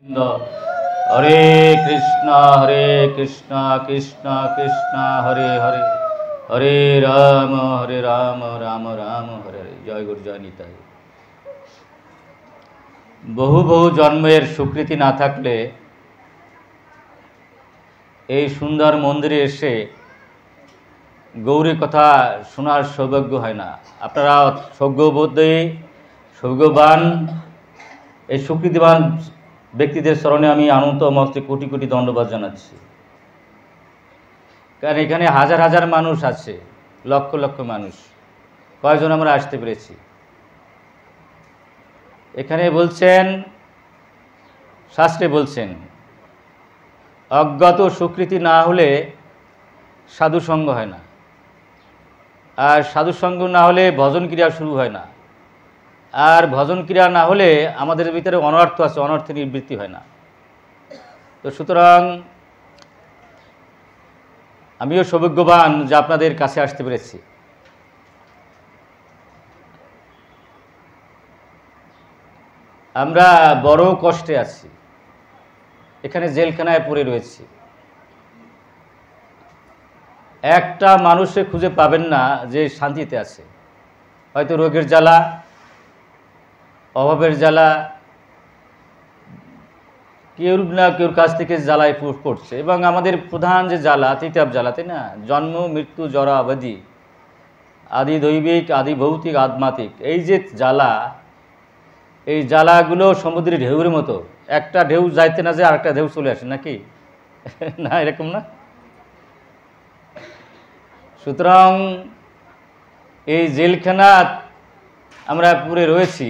হরে কৃষ্ণ কৃষ্ণ কৃষ্ণ হরে হরে, হরে রাম রাম রাম হরে হরে। জয় গুরু, জয় নিতাই। বহু বহু জন্মের স্বীকৃতি না থাকলে এই সুন্দর মন্দিরে এসে গৌরী কথা শোনার সৌভাগ্য হয় না। আপনারা সৌভাগ্যবোধী, সৌভাগ্যবান, এই স্বীকৃতিবান ব্যক্তিদের স্মরণে আমি আনন্দ মস্তে কোটি কোটি দণ্ডবাদ জানাচ্ছি। কারণ এখানে হাজার হাজার মানুষ আছে, লক্ষ লক্ষ মানুষ। কয়জন আমরা আসতে পেরেছি? এখানে বলছেন, শাস্ত্রে বলছেন, অজ্ঞাত স্বীকৃতি না হলে সাধুসঙ্গ হয় না, আর সাধুসঙ্গ না হলে ভজন ক্রিয়া শুরু হয় না, আর ভজন ক্রিয়া না হলে আমাদের ভিতরে অনর্থ আছে, অনর্থে নিবৃত্তি হয় না। তো সুতরাং আমিও সৌভাগ্যবান যে আপনাদের কাছে আসতে পেরেছি। আমরা বড় কষ্টে আছি, এখানে জেলখানায় পড়ে রয়েছি। একটা মানুষে খুঁজে পাবেন না যে শান্তিতে আছে। হয়তো রোগের জ্বালা, অভাবের জ্বালা, কেউ না কেউর কাছ থেকে জ্বালায় পড়ছে। এবং আমাদের প্রধান যে জ্বালা, তিতাব জ্বালা, তাই না? জন্ম, মৃত্যু, জরা, ব্যাধি, আদি দৈবিক, আদি ভৌতিক, আধ্যাত্মিক, এই যে জ্বালা, এই জ্বালাগুলো সমুদ্রের ঢেউর মতো। একটা ঢেউ যাইতে না যায় আরেকটা ঢেউ চলে আসে, নাকি না? এরকম না? সুতরাং এই জেলখানা আমরা পুরে রয়েছি।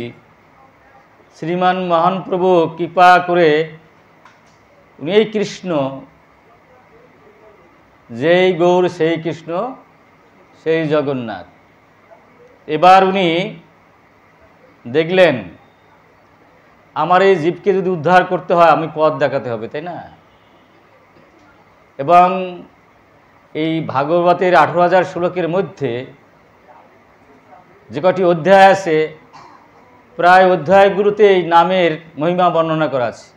শ্রীমান মহানপ্রভু কৃপা করে উনি এই কৃষ্ণ, যেই গৌর সেই কৃষ্ণ, সেই জগন্নাথ। এবার উনি দেখলেন আমার এই জীবকে যদি উদ্ধার করতে হয় আমি পথ দেখাতে হবে, তাই না? এবং এই ভাগবতের 18,000 শ্লোকের মধ্যে যে কটি অধ্যায় আছে, প্রায় অধ্যায়গুলোতে এই নামের মহিমা বর্ণনা করা আছে,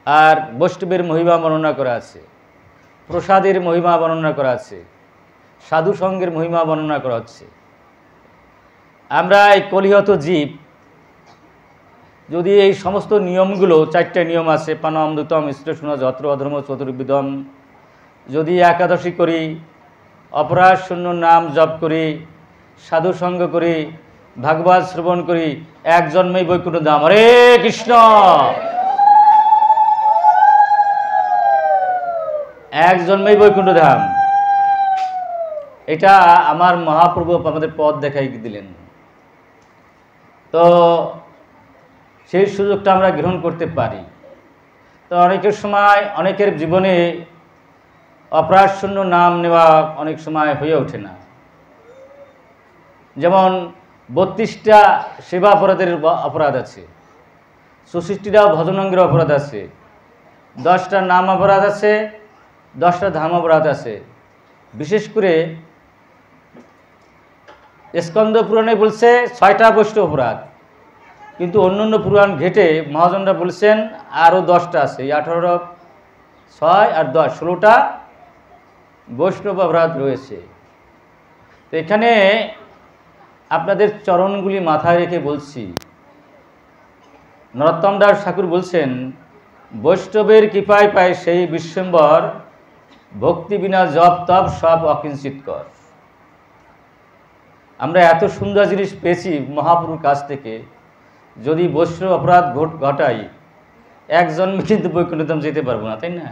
আর বৈষ্ণবের মহিমা বর্ণনা করা আছে, প্রসাদের মহিমা বর্ণনা করা আছে, সাধু সঙ্গের মহিমা বর্ণনা করা হচ্ছে। আমরা এই কলিহত জীব যদি এই সমস্ত নিয়মগুলো, 4টা নিয়ম আছে, পানম দুতম ইষ্টশুন যত্র অধর্ম চতুর্বিধম, যদি একাদশী করি, অপরাধ শূন্য নাম জপ করি, সাধু সঙ্গ করি, ভাগবত শ্রবণ করি, এক জন্মেই বৈকুণ্ঠ ধাম। হরে কৃষ্ণ। এক জন্মেই বৈকুণ্ঠ ধাম, এটা আমার মহাপ্রভু আমাদের পথ দেখাই দিলেন। তো সেই সুযোগটা আমরা গ্রহণ করতে পারি। তো অনেকের সময়, অনেকের জীবনে অপরাধ শূন্য নাম নেওয়া অনেক সময় হয়ে ওঠে না। যেমন 32টা সেবা অপরাধের অপরাধ আছে, 64টা ভজনাঙ্গের অপরাধ আছে, 10টা নাম অপরাধ আছে, 10টা ধাম অপরাধ আছে। বিশেষ করে স্কন্দ পুরাণে বলছে 6টা বৈষ্ণব অপরাধ, কিন্তু অন্য অন্য পুরাণ ঘেটে মহাজনরা বলছেন আরও 10টা আছে। 18, 6 আর 10, 16টা বৈষ্ণব অপরাধ রয়েছে। তো এখানে আপনাদের চরণগুলি মাথায় রেখে বলছি, নরোত্তম দাস ঠাকুর বলছেন, বৈষ্ণবের কৃপায় পায় সেই বিশ্বম্বর, ভক্তি বিনা জপ তপ সব অকিঞ্চিত কর। আমরা এত সুন্দর জিনিস পেয়েছি মহাপ্রভুর কাছ থেকে, যদি বৈষ্ণব অপরাধ ঘটাই এক জন্মে কিন্তু বৈকুণ্ঠধাম যেতে পারবো না, তাই না?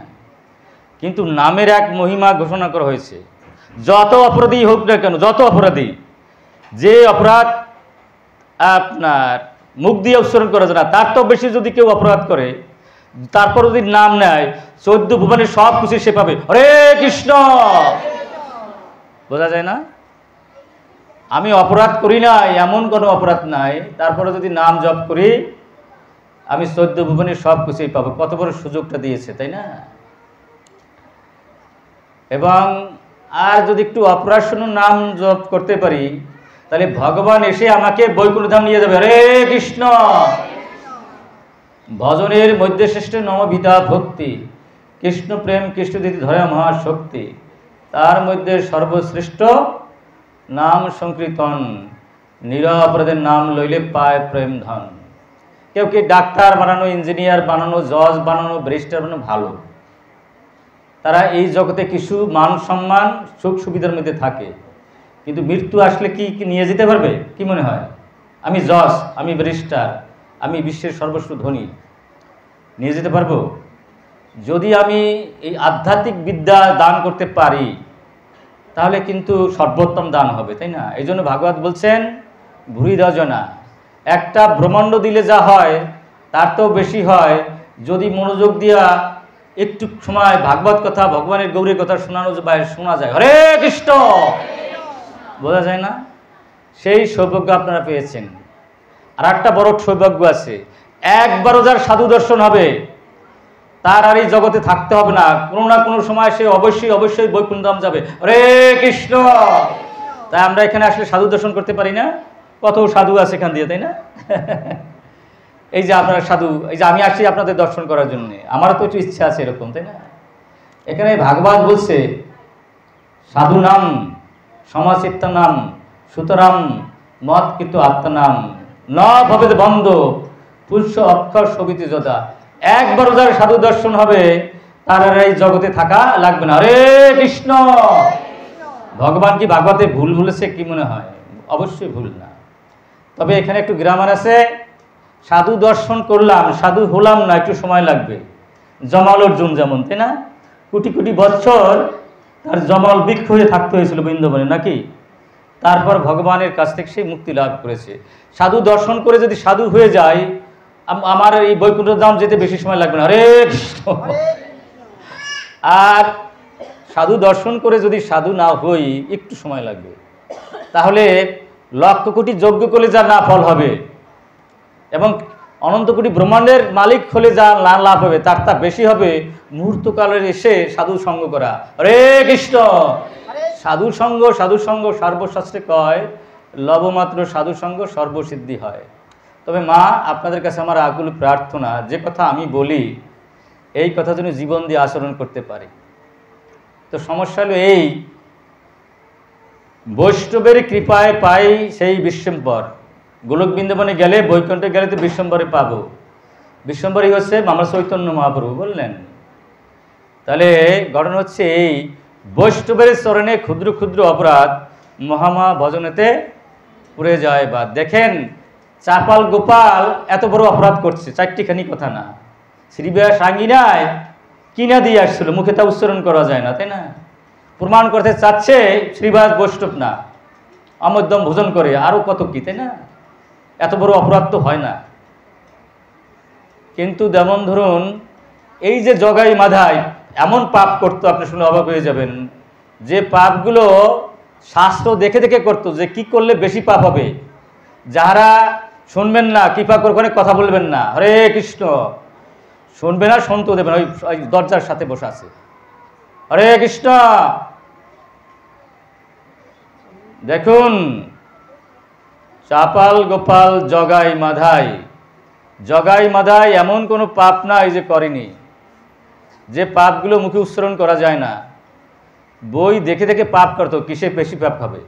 কিন্তু নামের এক মহিমা ঘোষণা করা হয়েছে। যত অপরাধী হোক না কেন, যত অপরাধী, যে অপরাধ আপনার মুখ দিয়ে উচ্চারণ করা যায় না, তার তো বেশি যদি কেউ অপরাধ করে, তারপর যদি নাম নেয়, 14 ভুবনের সব কিছু সে পাবে। হরে কৃষ্ণ। বোঝা যায় না? আমি অপরাধ করি না, এমন কোনো অপরাধ নাই, তারপরে যদি নাম জপ করি আমি 14 ভুবনের সব কিছুই পাবো। কত বড় সুযোগটা দিয়েছে, তাই না? এবং আর যদি একটু অপরাধ শূন্য নাম জপ করতে পারি, তাহলে ভগবান এসে আমাকে বৈকুণ্ঠ ধাম নিয়ে যাবে। হরে কৃষ্ণ। ভজনের মধ্যে শ্রেষ্ঠ নববিধা ভক্তি, কৃষ্ণ প্রেম কৃষ্ণ দিতি ধরে মহাশক্তি, তার মধ্যে সর্বশ্রেষ্ঠ নাম সংকীর্তন, নিরপরাধের নাম লইলে পায় প্রেম ধন। কেউ কি ডাক্তার বানানো, ইঞ্জিনিয়ার বানানো, জজ বানানো, ব্যারিস্টার বানানো ভালো, তারা এই জগতে কিছু মান সম্মান সুখ সুবিধার মধ্যে থাকে, কিন্তু মৃত্যু আসলে কি নিয়ে যেতে পারবে? কি মনে হয়? আমি জজ, আমি ব্যারিস্টার, আমি বিশ্বের সর্বস্ব ধনী, নিয়ে যেতে পারবো? যদি আমি এই আধ্যাত্মিক বিদ্যা দান করতে পারি তাহলে কিন্তু সর্বোত্তম দান হবে, তাই না? এই জন্য ভাগবত বলছেন ভূরি রজনা, একটা ব্রহ্মাণ্ড দিলে যা হয় তার তো বেশি হয় যদি মনোযোগ দিয়া একটু সময় ভাগবত কথা, ভগবানের গৌরীর কথা শোনা যায়। হরে কৃষ্ণ বোঝা যায় না? সেই সৌভাগ্য আপনারা পেয়েছেন। আর একটা বড় সৌভাগ্য আছে, একবারও যার সাধু দর্শন হবে তার আর এই জগতে থাকতে হবে না, কোনো না কোনো সময় সে অবশ্যই অবশ্যই বৈকুণ্ঠ ধাম যাবে। হরে কৃষ্ণ। তাই আমরা এখানে আসলে সাধু দর্শন করতে পারি না? কত সাধু আছে এখান দিয়ে, তাই না? এই যে আপনারা সাধু, এই যে আমি আসছি আপনাদের দর্শন করার জন্য, আমারও তো একটু ইচ্ছা আছে এরকম, তাই না? এখানে ভাগবত বলছে সাধু নাম সমাচিত্ত নাম সুতরাং মত কিন্তু আত্মনাম ন ভবেদ বন্ধ পুরুষ অক্ষর সবিতি যথা। একবারও যার সাধু দর্শন হবে তার আর এই জগতে থাকা লাগবে না। হরে কৃষ্ণ। ভগবান কি ভাগবতে ভুল বলেছে কি মনে হয়? অবশ্যই ভুল না। তবে এখানে একটু গ্রামার আছে, সাধু দর্শন করলাম, সাধু হলাম না, একটু সময় লাগবে। জমাল অর্জুন যেমন, তাই না? কোটি কোটি বছর তার জমাল বৃক্ষ হয়ে থাকতে হয়েছিল বৃন্দাবনে, নাকি? তারপর ভগবানের কাছ থেকে সেই মুক্তি লাভ করেছে। সাধু দর্শন করে যদি সাধু হয়ে যায়, আমার এই বৈকুণ্ঠ ধাম যেতে বেশি সময় লাগবে না। হরে কৃষ্ণ। আর সাধু দর্শন করে যদি সাধু না হই, একটু সময় লাগবে। তাহলে লক্ষ কোটি যজ্ঞ করলে যা না ফল হবে এবং অনন্ত কোটি ব্রহ্মাণ্ডের মালিক হলে যা না লাভ হবে তার তা বেশি হবে মুহূর্তকালের এসে সাধু সঙ্গ করা। হরে কৃষ্ণ। সাধু সঙ্গ সর্বশাস্ত্রে কয় লবমাত্র সাধু সঙ্গ সর্বসিদ্ধি হয়। তবে মা, আপনাদের কাছে আমার আকুল প্রার্থনা, যে কথা আমি বলি এই কথা যেন জীবন দিয়ে আচরণ করতে পারি। তো সমস্যা হলো এই, বৈষ্ণবের কৃপায় পাই সেই বিশ্বম্বর। গোলক বৃন্দাবনে গেলে, বৈকুণ্ঠে গেলে তো বিশ্বম্বরে পাবো। বিশ্বম্বরই হচ্ছে আমরা চৈতন্য মহাপ্রভু বললেন। তাহলে ঘটনা হচ্ছে এই, বৈষ্ণবের চরণে ক্ষুদ্র ক্ষুদ্র অপরাধ মহামা ভজনেতে পুড়ে যায়। বা দেখেন চাপাল গোপাল এত বড় অপরাধ করছে, চারটিখানি কথা না। শ্রীবিয়াস আঙ্গিনায় কিনা দিয়ে আসছিল, মুখে তা উচ্চারণ করা যায় না, তাই না? প্রমাণ করতে চাচ্ছে শ্রীবাস বৈষ্ণব না, অমধ্যম ভোজন করে, আরো কত কি, তাই না? এত বড় অপরাধ তো হয় না। কিন্তু যেমন ধরুন এই যে জগাই মাধাই এমন পাপ করতো, আপনি শুনে অবাক হয়ে যাবেন, যে পাপগুলো শাস্ত্র দেখে দেখে করতো যে কি করলে বেশি পাপ হবে। যারা শুনবেন না, কৃপা করে ওখানে কথা বলবেন না, হরে কৃষ্ণ, শুনবে না, শুনতেও দেবেন, ওই দরজার সাথে বসে আছে, হরে কৃষ্ণ। দেখুন চাপাল গোপাল জগাই মাধাই, জগাই মাধাই এমন কোনো পাপ নাই যে করেনি, যে পাপগুলো মুখে উচ্চারণ করা যায় না। বই দেখে দেখে পাপ করতো, কিসে বেশি পাপ হবে।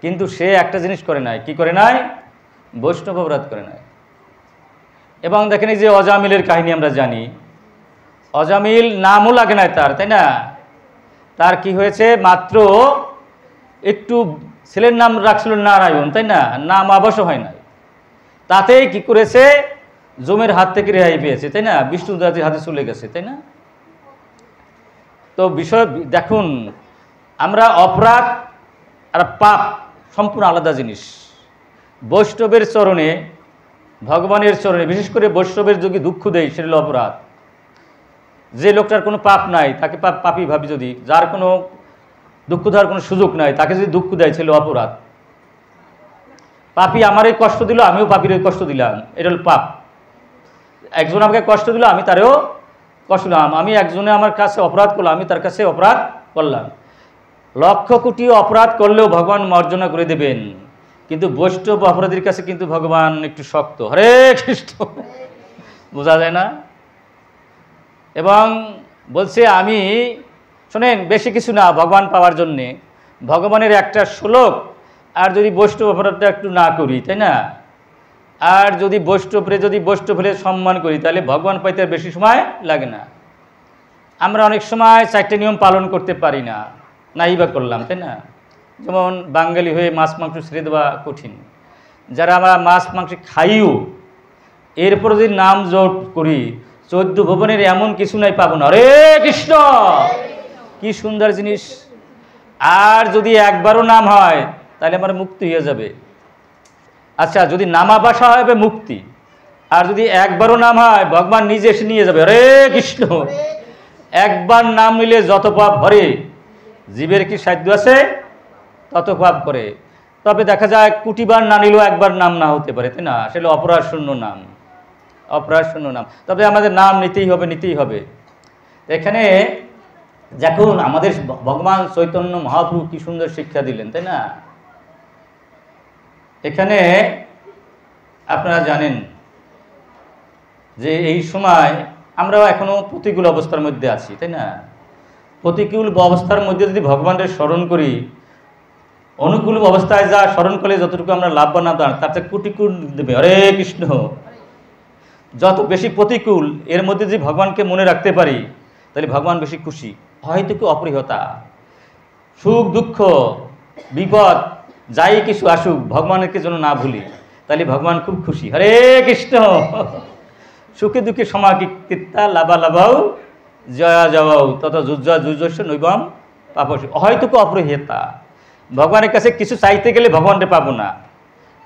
কিন্তু সে একটা জিনিস করে নাই, কি করে নাই? বৈষ্ণব অপরাধ করে নাই। এবং দেখেন এই যে অজামিলের কাহিনী আমরা জানি, অজামিল নামও লাগে নাই তার, তাই না? তার কি হয়েছে, মাত্র একটু ছেলের নাম রাখছিল নারায়ণ, তাই না? নাম অবশ্য হয় নাই, তাতেই কি করেছে, জমের হাত থেকে রেহাই পেয়েছে, তাই না? বিষ্ণুদাসের হাতে চলে গেছে, তাই না? তো বিষয় দেখুন, আমরা অপরাধ আর পাপ সম্পূর্ণ আলাদা জিনিস। বৈষ্ণবের চরণে, ভগবানের চরণে, বিশেষ করে বৈষ্ণবের যদি দুঃখ দেয় সেটা হলো অপরাধ। যে লোকটার কোনো পাপ নাই তাকে পাপী ভাবি, যদি যার কোনো দুঃখ দেওয়ার কোনো সুযোগ নাই তাকে যদি দুঃখ দেয় ছিল অপরাধ। পাপী আমারই কষ্ট দিল, আমিও পাপীর কষ্ট দিলাম, এটা হল পাপ। একজন আমাকে কষ্ট দিল, আমি তারেও কষ্ট দিলাম। আমি একজনে আমার কাছে অপরাধ করলাম, আমি তার কাছে অপরাধ করলাম। লক্ষ কোটি অপরাধ করলেও ভগবান মার্জনা করে দেবেন। কিন্তু বৈষ্ণব অপরাধীর কাছে কিন্তু ভগবান একটু শক্ত, হরে কৃষ্ণ, বোঝা যায় না। এবং বলছে আমি, শোনেন, বেশি কিছু না ভগবান পাওয়ার জন্যে, ভগবানের একটা শ্লোক, আর যদি বৈষ্ণব অপরাধটা একটু না করি, তাই না, আর যদি বৈষ্ণবরে সম্মান করি, তাহলে ভগবান পাইতে আর বেশি সময় লাগে না। আমরা অনেক সময় 4টে নিয়ম পালন করতে পারি না, নাই বা করলাম, তাই না। যেমন বাঙালি হয়ে মাছ মাংস ছেড়ে দেওয়া কঠিন, যারা আমরা মাছ মাংস খাইও এরপর যদি নাম জপ করি, 14 ভুবনের এমন কিছু নাই পাবো না, হরে কৃষ্ণ, কি সুন্দর জিনিস। আর যদি একবারও নাম হয় তাহলে আমার মুক্তি হয়ে যাবে। আচ্ছা, যদি নামাবাসা হবে মুক্তি, আর যদি একবারও নাম হয় ভগবান নিজে এসে নিয়ে যাবে, হরে কৃষ্ণ। একবার নাম নিলে যত পাপ ভরে, জীবের কি সাধ্য আছে তত পাপ করে। তবে দেখা যায় কোটিবার না নিলেও একবার নাম না হতে পারে, তাই না, সেটা অপরাধ শূন্য নাম, অপরাধ শূন্য নাম। তবে আমাদের নাম নিতেই হবে, নিতেই হবে। এখানে দেখুন আমাদের ভগবান চৈতন্য মহাপ্রভু কি সুন্দর শিক্ষা দিলেন, তাই না। এখানে আপনারা জানেন যে এই সময় আমরা এখনো প্রতিকূল অবস্থার মধ্যে আছি, তাই না। প্রতিকূল অবস্থার মধ্যে যদি ভগবানের স্মরণ করি, অনুকূল অবস্থায় যা স্মরণ করলে যতটুকু আমরা লাভবান হতাম, তার থেকে কোটিকুল দেবে, হরে কৃষ্ণ। যত বেশি প্রতিকূল এর মধ্যে যদি ভগবানকে মনে রাখতে পারি, তাহলে ভগবান বেশি খুশি। হয়তো কি অপরিহতা, সুখ দুঃখ বিপদ যাই কিছু আসুক, ভগবানকে যেন না ভুলি, তাহলে ভগবান খুব খুশি, হরে কৃষ্ণ। সুখে দুঃখে সমাকীর্তা লাভা লাভাও জয়া জয়াও তত যুজস্ব নৈবম পাপস। হয়তো কি অপরিহতা, ভগবানের কাছে কিছু চাইতে গেলে ভগবানকে পাবো না।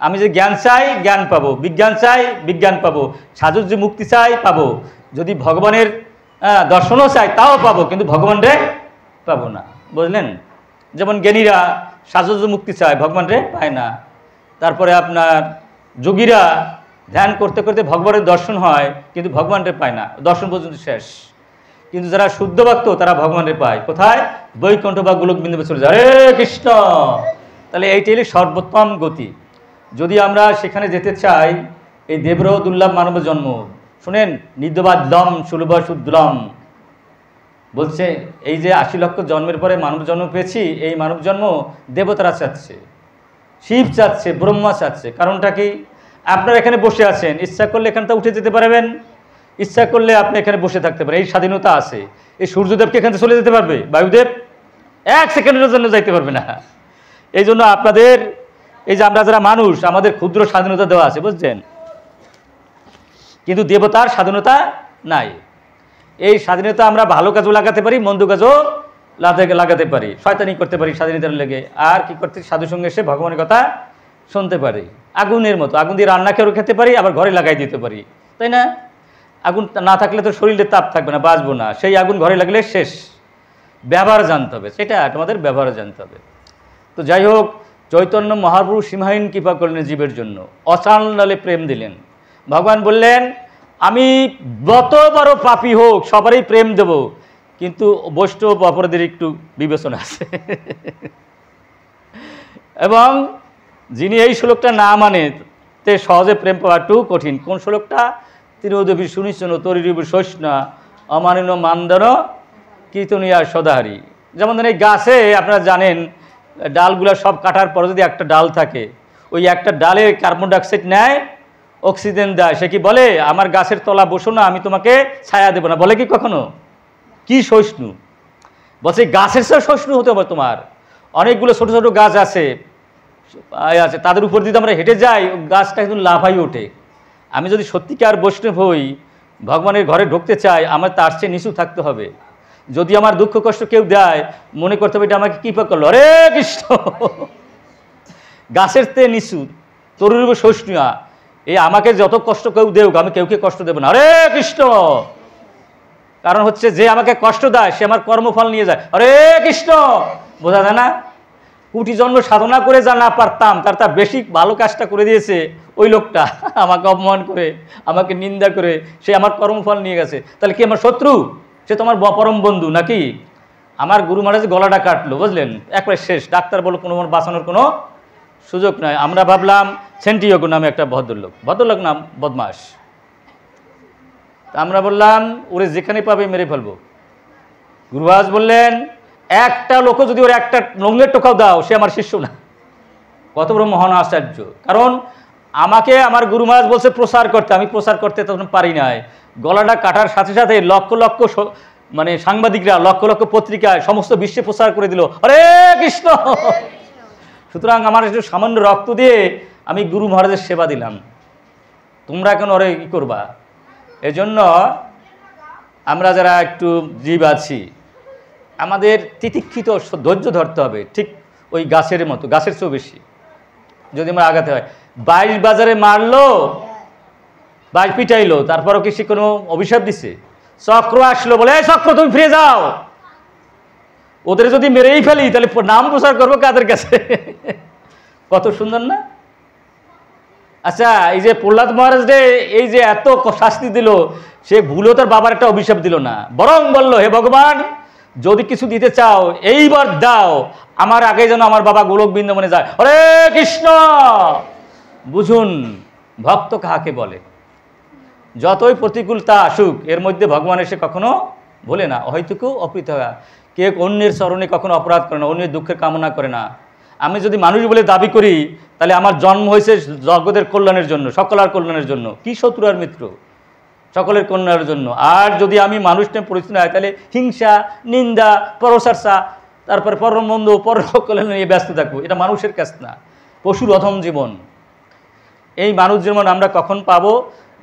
আমি যে জ্ঞান চাই জ্ঞান পাবো, বিজ্ঞান চাই বিজ্ঞান পাবো, সাধুর যে মুক্তি চাই পাবো, যদি ভগবানের দর্শনও চাই তাও পাবো, কিন্তু ভগবানরে পাবো না, বুঝলেন। যেমন জ্ঞানীরা সাধুর মুক্তি চায়, ভগবানরে পায় না। তারপরে আপনার যোগীরা ধ্যান করতে করতে ভগবানের দর্শন হয়, কিন্তু ভগবানরে পায় না, দর্শন পর্যন্ত শেষ। কিন্তু যারা শুদ্ধ ভক্ত তারা ভগবানরে পায় কোথায়, বৈকুণ্ঠ বা গোলক বিন্দুতে চলে যায়, হরে কৃষ্ণ। তাহলে এইটাই হলো সর্বোত্তম গতি। যদি আমরা সেখানে যেতে চাই, এই দেবরহ দুর্লভ মানব জন্ম, শুনেন, নিদ্যবাদ্যম সুলভ শুদ্লম বলছে, এই যে 80 লক্ষ জন্মের পরে মানব জন্ম পেয়েছি, এই মানব জন্ম দেবতারা চাচ্ছে, শিব চাচ্ছে, ব্রহ্মা চাচ্ছে। কারণটা কি, আপনারা এখানে বসে আছেন, ইচ্ছা করলে এখান থেকে উঠে যেতে পারবেন, ইচ্ছা করলে আপনি এখানে বসে থাকতে পারেন, এই স্বাধীনতা আছে। এই সূর্যদেবকে এখান থেকে চলে যেতে পারবে, বায়ুদেব 1 সেকেন্ডের জন্য যাইতে পারবে না। এই জন্য আপনাদের, এই যে আমরা যারা মানুষ, আমাদের ক্ষুদ্র স্বাধীনতা দেওয়া আছে, বুঝছেন, কিন্তু দেবতার স্বাধীনতা নাই। এই স্বাধীনতা আমরা ভালো কাজও লাগাতে পারি, মন্দ কাজও লাগাতে পারি, শয়তানি করতে পারি স্বাধীনতার লেগে। আর কি করতে, সাধুর সঙ্গে এসে ভগবানের কথা শুনতে পারি। আগুনের মতো, আগুন দিয়ে রান্না করেও খেতে পারি, আবার ঘরে লাগাই দিতে পারি, তাই না। আগুন না থাকলে তো শরীরে তাপ থাকবে না, বাঁচবো না। সেই আগুন ঘরে লাগলে শেষ। ব্যবহার জানতে হবে, সেটা তোমাদের ব্যবহার জানতে হবে। তো যাই হোক, চৈতন্য মহাপ্রভু সীমাহীন কৃপা করলেন জীবের জন্য, অচাল নালে প্রেম দিলেন। ভগবান বললেন, আমি যত বড় পাপী হোক সবারই প্রেম দেব, কিন্তু বৈষ্ণব অপরাধীর একটু বিবেচনা আছে। এবং যিনি এই শ্লোকটা না মানে, তে সহজে প্রেম পাওয়া একটু কঠিন। কোন শ্লোকটা, তিরোদেবী শুনিশন তরিরূপ সৈষ্ণা অমানিন মান্দন কীর্তনিয়া সদাহারি। যেমন এই গাছে আপনারা জানেন, ডালগুলো সব কাটার পরে যদি একটা ডাল থাকে, ওই একটা ডালে কার্বন ডাইঅক্সাইড নেয়, অক্সিজেন দেয়। সে কি বলে, আমার গাছের তলা বসো না, আমি তোমাকে ছায়া দেবো না, বলে কি কখনো? কি সহিষ্ণু, বলছে গাছের সাথে সহিষ্ণু হতে হবে তোমার। অনেকগুলো ছোট ছোট গাছ আছে, তাদের উপর যদি আমরা হেঁটে যাই, গাছটা কিন্তু লাফাই ওঠে। আমি যদি সত্যিকার বৈষ্ণব হই, ভগবানের ঘরে ঢুকতে চাই, আমার তার চেয়ে নিচু থাকতে হবে। যদি আমার দুঃখ কষ্ট কেউ দেয়, মনে করতে হবে এটা আমাকে কৃপা করলো, হরে কৃষ্ণ। গাছের চেয়ে নিচু, তরুরূপ সহিষ্ণুয়া, এই আমাকে যত কষ্ট কেউ দেউক, আমি কেউকে কষ্ট দেব না, হরে কৃষ্ণ। কারণ হচ্ছে, যে আমাকে কষ্ট দেয় সে আমার কর্মফল নিয়ে যায়, হরে কৃষ্ণ। বোঝা যায় না? কোটি জন্ম সাধনা করে যা না পারতাম, তার বেশি ভালো কাজটা করে দিয়েছে ওই লোকটা। আমাকে অপমান করে, আমাকে নিন্দা করে সে আমার কর্মফল নিয়ে গেছে। তাহলে কি আমার শত্রু? সে তোমার পরম বন্ধু নাকি? আমার গুরু মহারাজ গলাটা কাটলো, বুঝলেন, একবারে শেষ। ডাক্তার বলো কোনো বাঁচানোর কোনো সুযোগ নাই। আমরা ভাবলাম সেন্টিওগো নামে একটা ভদ্রলোক নাম বদমাস, আমরা বললাম ওরে যেখানে পাবে মেরে ফেলবো। গুরু মহারাজ বললেন একটা লোক যদি ওর একটা লঙ্গের টোকাও দাও সে আমার শিষ্য না। কত বড় মহান আশ্চর্য! কারণ আমাকে আমার গুরু মহারাজ বলছে প্রচার করতে, আমি প্রচার করতে তখন পারি নাই। গলাটা কাটার সাথে সাথে লক্ষ লক্ষ মানে সাংবাদিকরা, লক্ষ লক্ষ পত্রিকায় সমস্ত বিশ্বে প্রচার করে দিল হরে কৃষ্ণ। সুতরাং আমার একটু সামান্য রক্ত দিয়ে আমি গুরু মহারাজের সেবা দিলাম, তোমরা কেন ওরে কি করবা? এজন্য আমরা যারা একটু জীব আছি আমাদের তিতিক্ষিত ধৈর্য ধরতে হবে, ঠিক ওই গাছের মতো, গাছের চেয়েও বেশি যদি আমরা আগাতে হয়। 22 বাজারে মারলো, 22 পিটাইলো, তারপরও কি সে কোনো অভিশাপ দিছে? চক্র আসলো, বলে এই চক্র তুমি ফিরে যাও। ওদের যদি মেরেই ফেলি তাহলে নাম প্রচার করবো কাদের কাছে? কত সুন্দর না? আচ্ছা, এই যে প্রহ্লাদ মহারাজ রে এই যে এত শাস্তি দিল, সে ভুলেও তার বাবার একটা অভিশাপ দিল না, বরং বলল হে ভগবান যদি কিছু দিতে চাও এইবার দাও, আমার আগে যেন আমার বাবা গোলক বৃন্দাবনে যায়। হরে কৃষ্ণ! বুঝুন ভক্ত কাহাকে বলে। যতই প্রতিকূলতা আসুক এর মধ্যে ভগবান এসে কখনো ভোলে না, অহৈতুকু অপ্রীত হয়। কে অন্যের চরণে কখনো অপরাধ করে না, অন্যের দুঃখের কামনা করে না। আমি যদি মানুষ বলে দাবি করি তাহলে আমার জন্ম হয়েছে জগতের কল্যাণের জন্য, সকলের কল্যাণের জন্য, কি শত্রু আর মিত্র, সকলের কল্যাণের জন্য। আর যদি আমি মানুষ নিয়ে পরিচিত হয় তাহলে হিংসা, নিন্দা, পরচর্চা, তারপরে পরমন্দ, পরকল্যাণ নিয়ে ব্যস্ত থাকবো। এটা মানুষের কাজ না, পশুর অধম জীবন। এই মানুষ জীবন আমরা কখন পাবো?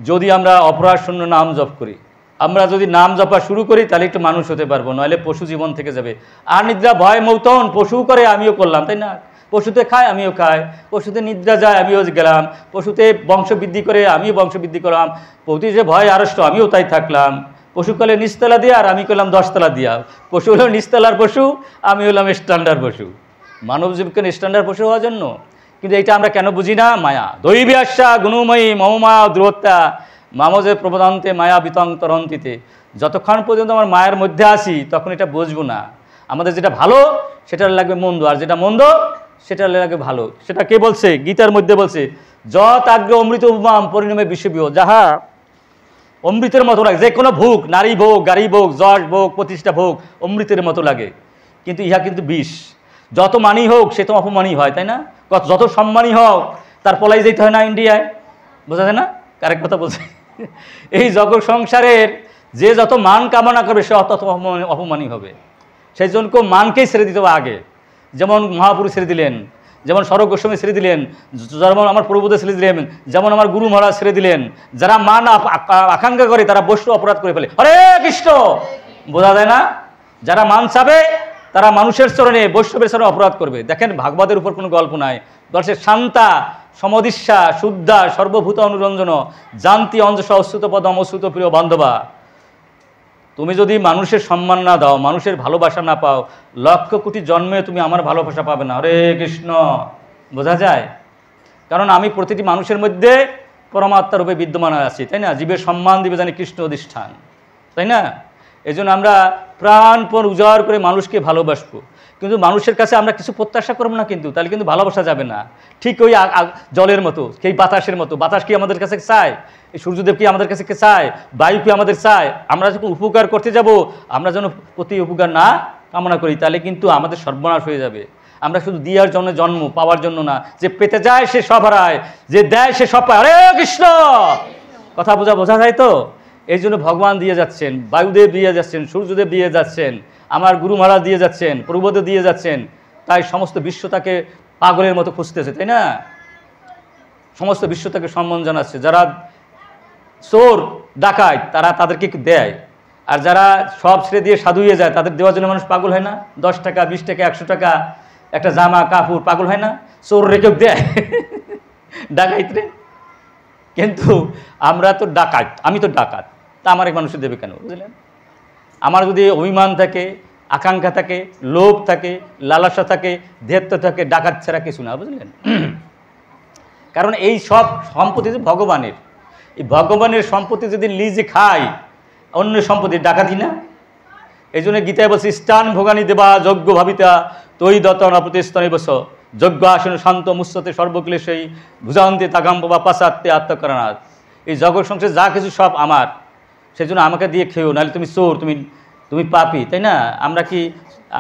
যদি আমরা অপরাধ শূন্য নাম জপ করি। আমরা যদি নাম জপা শুরু করি তাহলে একটু মানুষ হতে পারবো, নইলে পশু জীবন থেকে যাবে। আর নিদ্রা ভয় মৌতন, পশু করে আমিও করলাম, তাই না? পশুতে খায় আমিও খাই, পশুতে নিদ্রা যায় আমিও গেলাম, পশুতে বংশ বৃদ্ধি করে আমিও বংশ বৃদ্ধি করলাম, প্রতি যে ভয় আড়ষ্ট আমিও তাই থাকলাম। পশু কলে নিচতলা দিয়া আর আমি করলাম 10 তলা দিয়া। পশু হলো নিচতলার পশু, আমি হলাম স্ট্যান্ডার্ড পশু। মানব জীবকে স্ট্যান্ডার্ড পশু হওয়ার জন্য। কিন্তু এটা আমরা কেন বুঝি না? মায়া দৈবী আশা গুণময়ী মমমা দূরত্বা মামজে প্রবদান্তে মায়া বিতং তরন্তিতে। যতক্ষণ পর্যন্ত আমার মায়ের মধ্যে আসি তখন এটা বুঝবো না। আমাদের যেটা ভালো সেটা লাগবে মন্দ, আর যেটা মন্দ সেটা লাগবে ভালো। সেটা কে বলছে? গীতার মধ্যে বলছে যত আগ্রে অমৃত উপমাম পরিণামে বিষবিও। যাহা অমৃতের মতো লাগে, যে কোনো ভোগ, নারী ভোগ, গাড়ি ভোগ, যশ ভোগ, প্রতিষ্ঠা ভোগ অমৃতের মতো লাগে, কিন্তু ইহা কিন্তু বিষ। যত মানি হোক সে তো অপমানই হয়, তাই না? যত সম্মানই হোক তার পলাই যেতে হয় না ইন্ডিয়ায়, বোঝা যায় না? কারেক্ট কথা বলছে। এই জগৎ সংসারের যে যত মান কামনা করবে সে তত অপমানই হবে। সেই জন্য মানকেই ছেড়ে দিতে হবে আগে। যেমন মহাপুরুষ ছেড়ে দিলেন, যেমন সরব গোস্বামী ছেড়ে দিলেন, যেমন আমার প্রভুদেব ছেড়ে দিলেন, যেমন আমার গুরু মহারাজ ছেড়ে দিলেন। যারা মান আকাঙ্ক্ষা করে তারা বস্তু অপরাধ করে ফেলে। হরে কৃষ্ণ! বোঝা যায় না? যারা মান চাবে তারা মানুষের চরণে, বৈষ্ণবের চরণে অপরাধ করবে। দেখেন ভাগবতের উপর কোনো গল্প নাই, বলছে শান্তা সমদিশা শুদ্ধা সর্বভূত অনুরঞ্জন জানতি অঞ্জস অশ্রুত পদম অশ্রুত প্রিয় বান্ধবা। তুমি যদি মানুষের সম্মান না দাও, মানুষের ভালোবাসা না পাও, লক্ষ কোটি জন্মে তুমি আমার ভালোবাসা পাবে না। হরে কৃষ্ণ! বোঝা যায়? কারণ আমি প্রতিটি মানুষের মধ্যে পরমাত্মা রূপে বিদ্যমান আছি, তাই না? জীবের সম্মান দিবে জানি কৃষ্ণ অধিষ্ঠান, তাই না? এই জন্য আমরা প্রাণপণ উজাড় করে মানুষকে ভালোবাসবো, কিন্তু মানুষের কাছে আমরা কিছু প্রত্যাশা করবো না, কিন্তু তাহলে কিন্তু ভালোবাসা যাবে না। ঠিক ওই জলের মতো, সেই বাতাসের মতো। বাতাস কি আমাদের কাছে চায়? এই সূর্যদেব কি আমাদের কাছে চায়? বায়ু কি আমাদের চায়? আমরা যখন উপকার করতে যাব আমরা যেন প্রতি উপকার না কামনা করি, তাহলে কিন্তু আমাদের সর্বনাশ হয়ে যাবে। আমরা শুধু দিয়ার জন্য জন্ম, পাওয়ার জন্য না। যে পেতে যায় সে সব হারায়, যে দেয় সে সব পায়। হরে কৃষ্ণ! কথা বোঝা যায় তো? এই জন্য ভগবান দিয়ে যাচ্ছেন, বায়ুদেব দিয়ে যাচ্ছেন, সূর্যদেব দিয়ে যাচ্ছেন, আমার গুরু মহারাজ দিয়ে যাচ্ছেন, প্রভুদেব দিয়ে যাচ্ছেন। তাই সমস্ত বিশ্ব তাকে পাগলের মতো খুঁজতেছে, তাই না? সমস্ত বিশ্ব তাকে সম্মান জানাচ্ছে। যারা চোর ডাকায় তারা তাদেরকে দেয়, আর যারা সব ছেড়ে দিয়ে সাধু হয়ে যায় তাদের দেওয়ার জন্য মানুষ পাগল হয় না? 10 টাকা, 20 টাকা, 100 টাকা একটা জামা কাপড়, পাগল হয় না? চোর রেখেও দেয় ডাকাইতে। কিন্তু আমরা তো ডাকাত, আমি তো ডাকাত, তা আমার এক মানুষের দেবে কেন? বুঝলেন? আমার যদি অভিমান থাকে, আকাঙ্ক্ষা থাকে, লোভ থাকে, লালসা থাকে, ধৈর্য থাকে, ডাকাত ছাড়া কিছু না। বুঝলেন? কারণ এই সব সম্পত্তি ভগবানের। এই ভগবানের সম্পত্তি যদি লিজে খাই, অন্য সম্পত্তি ডাকাতি না? এই জন্য গীতায় বলছে স্থান ভোগানি দেবা যজ্ঞ ভাবিতা তৈ দতন অপ্রতিস্তনে বস যজ্ঞ আসন শান্ত মুসতে সর্বক্লেশেই ভুজান্তি তাগাম্ব বা পাশ্চাত্যে আত্মকরণাথ। এই জগৎ সংসারে যা কিছু সব আমার, সেই জন্য আমাকে দিয়ে খেও, নাহলে তুমি চোর, তুমি পাপী, তাই না?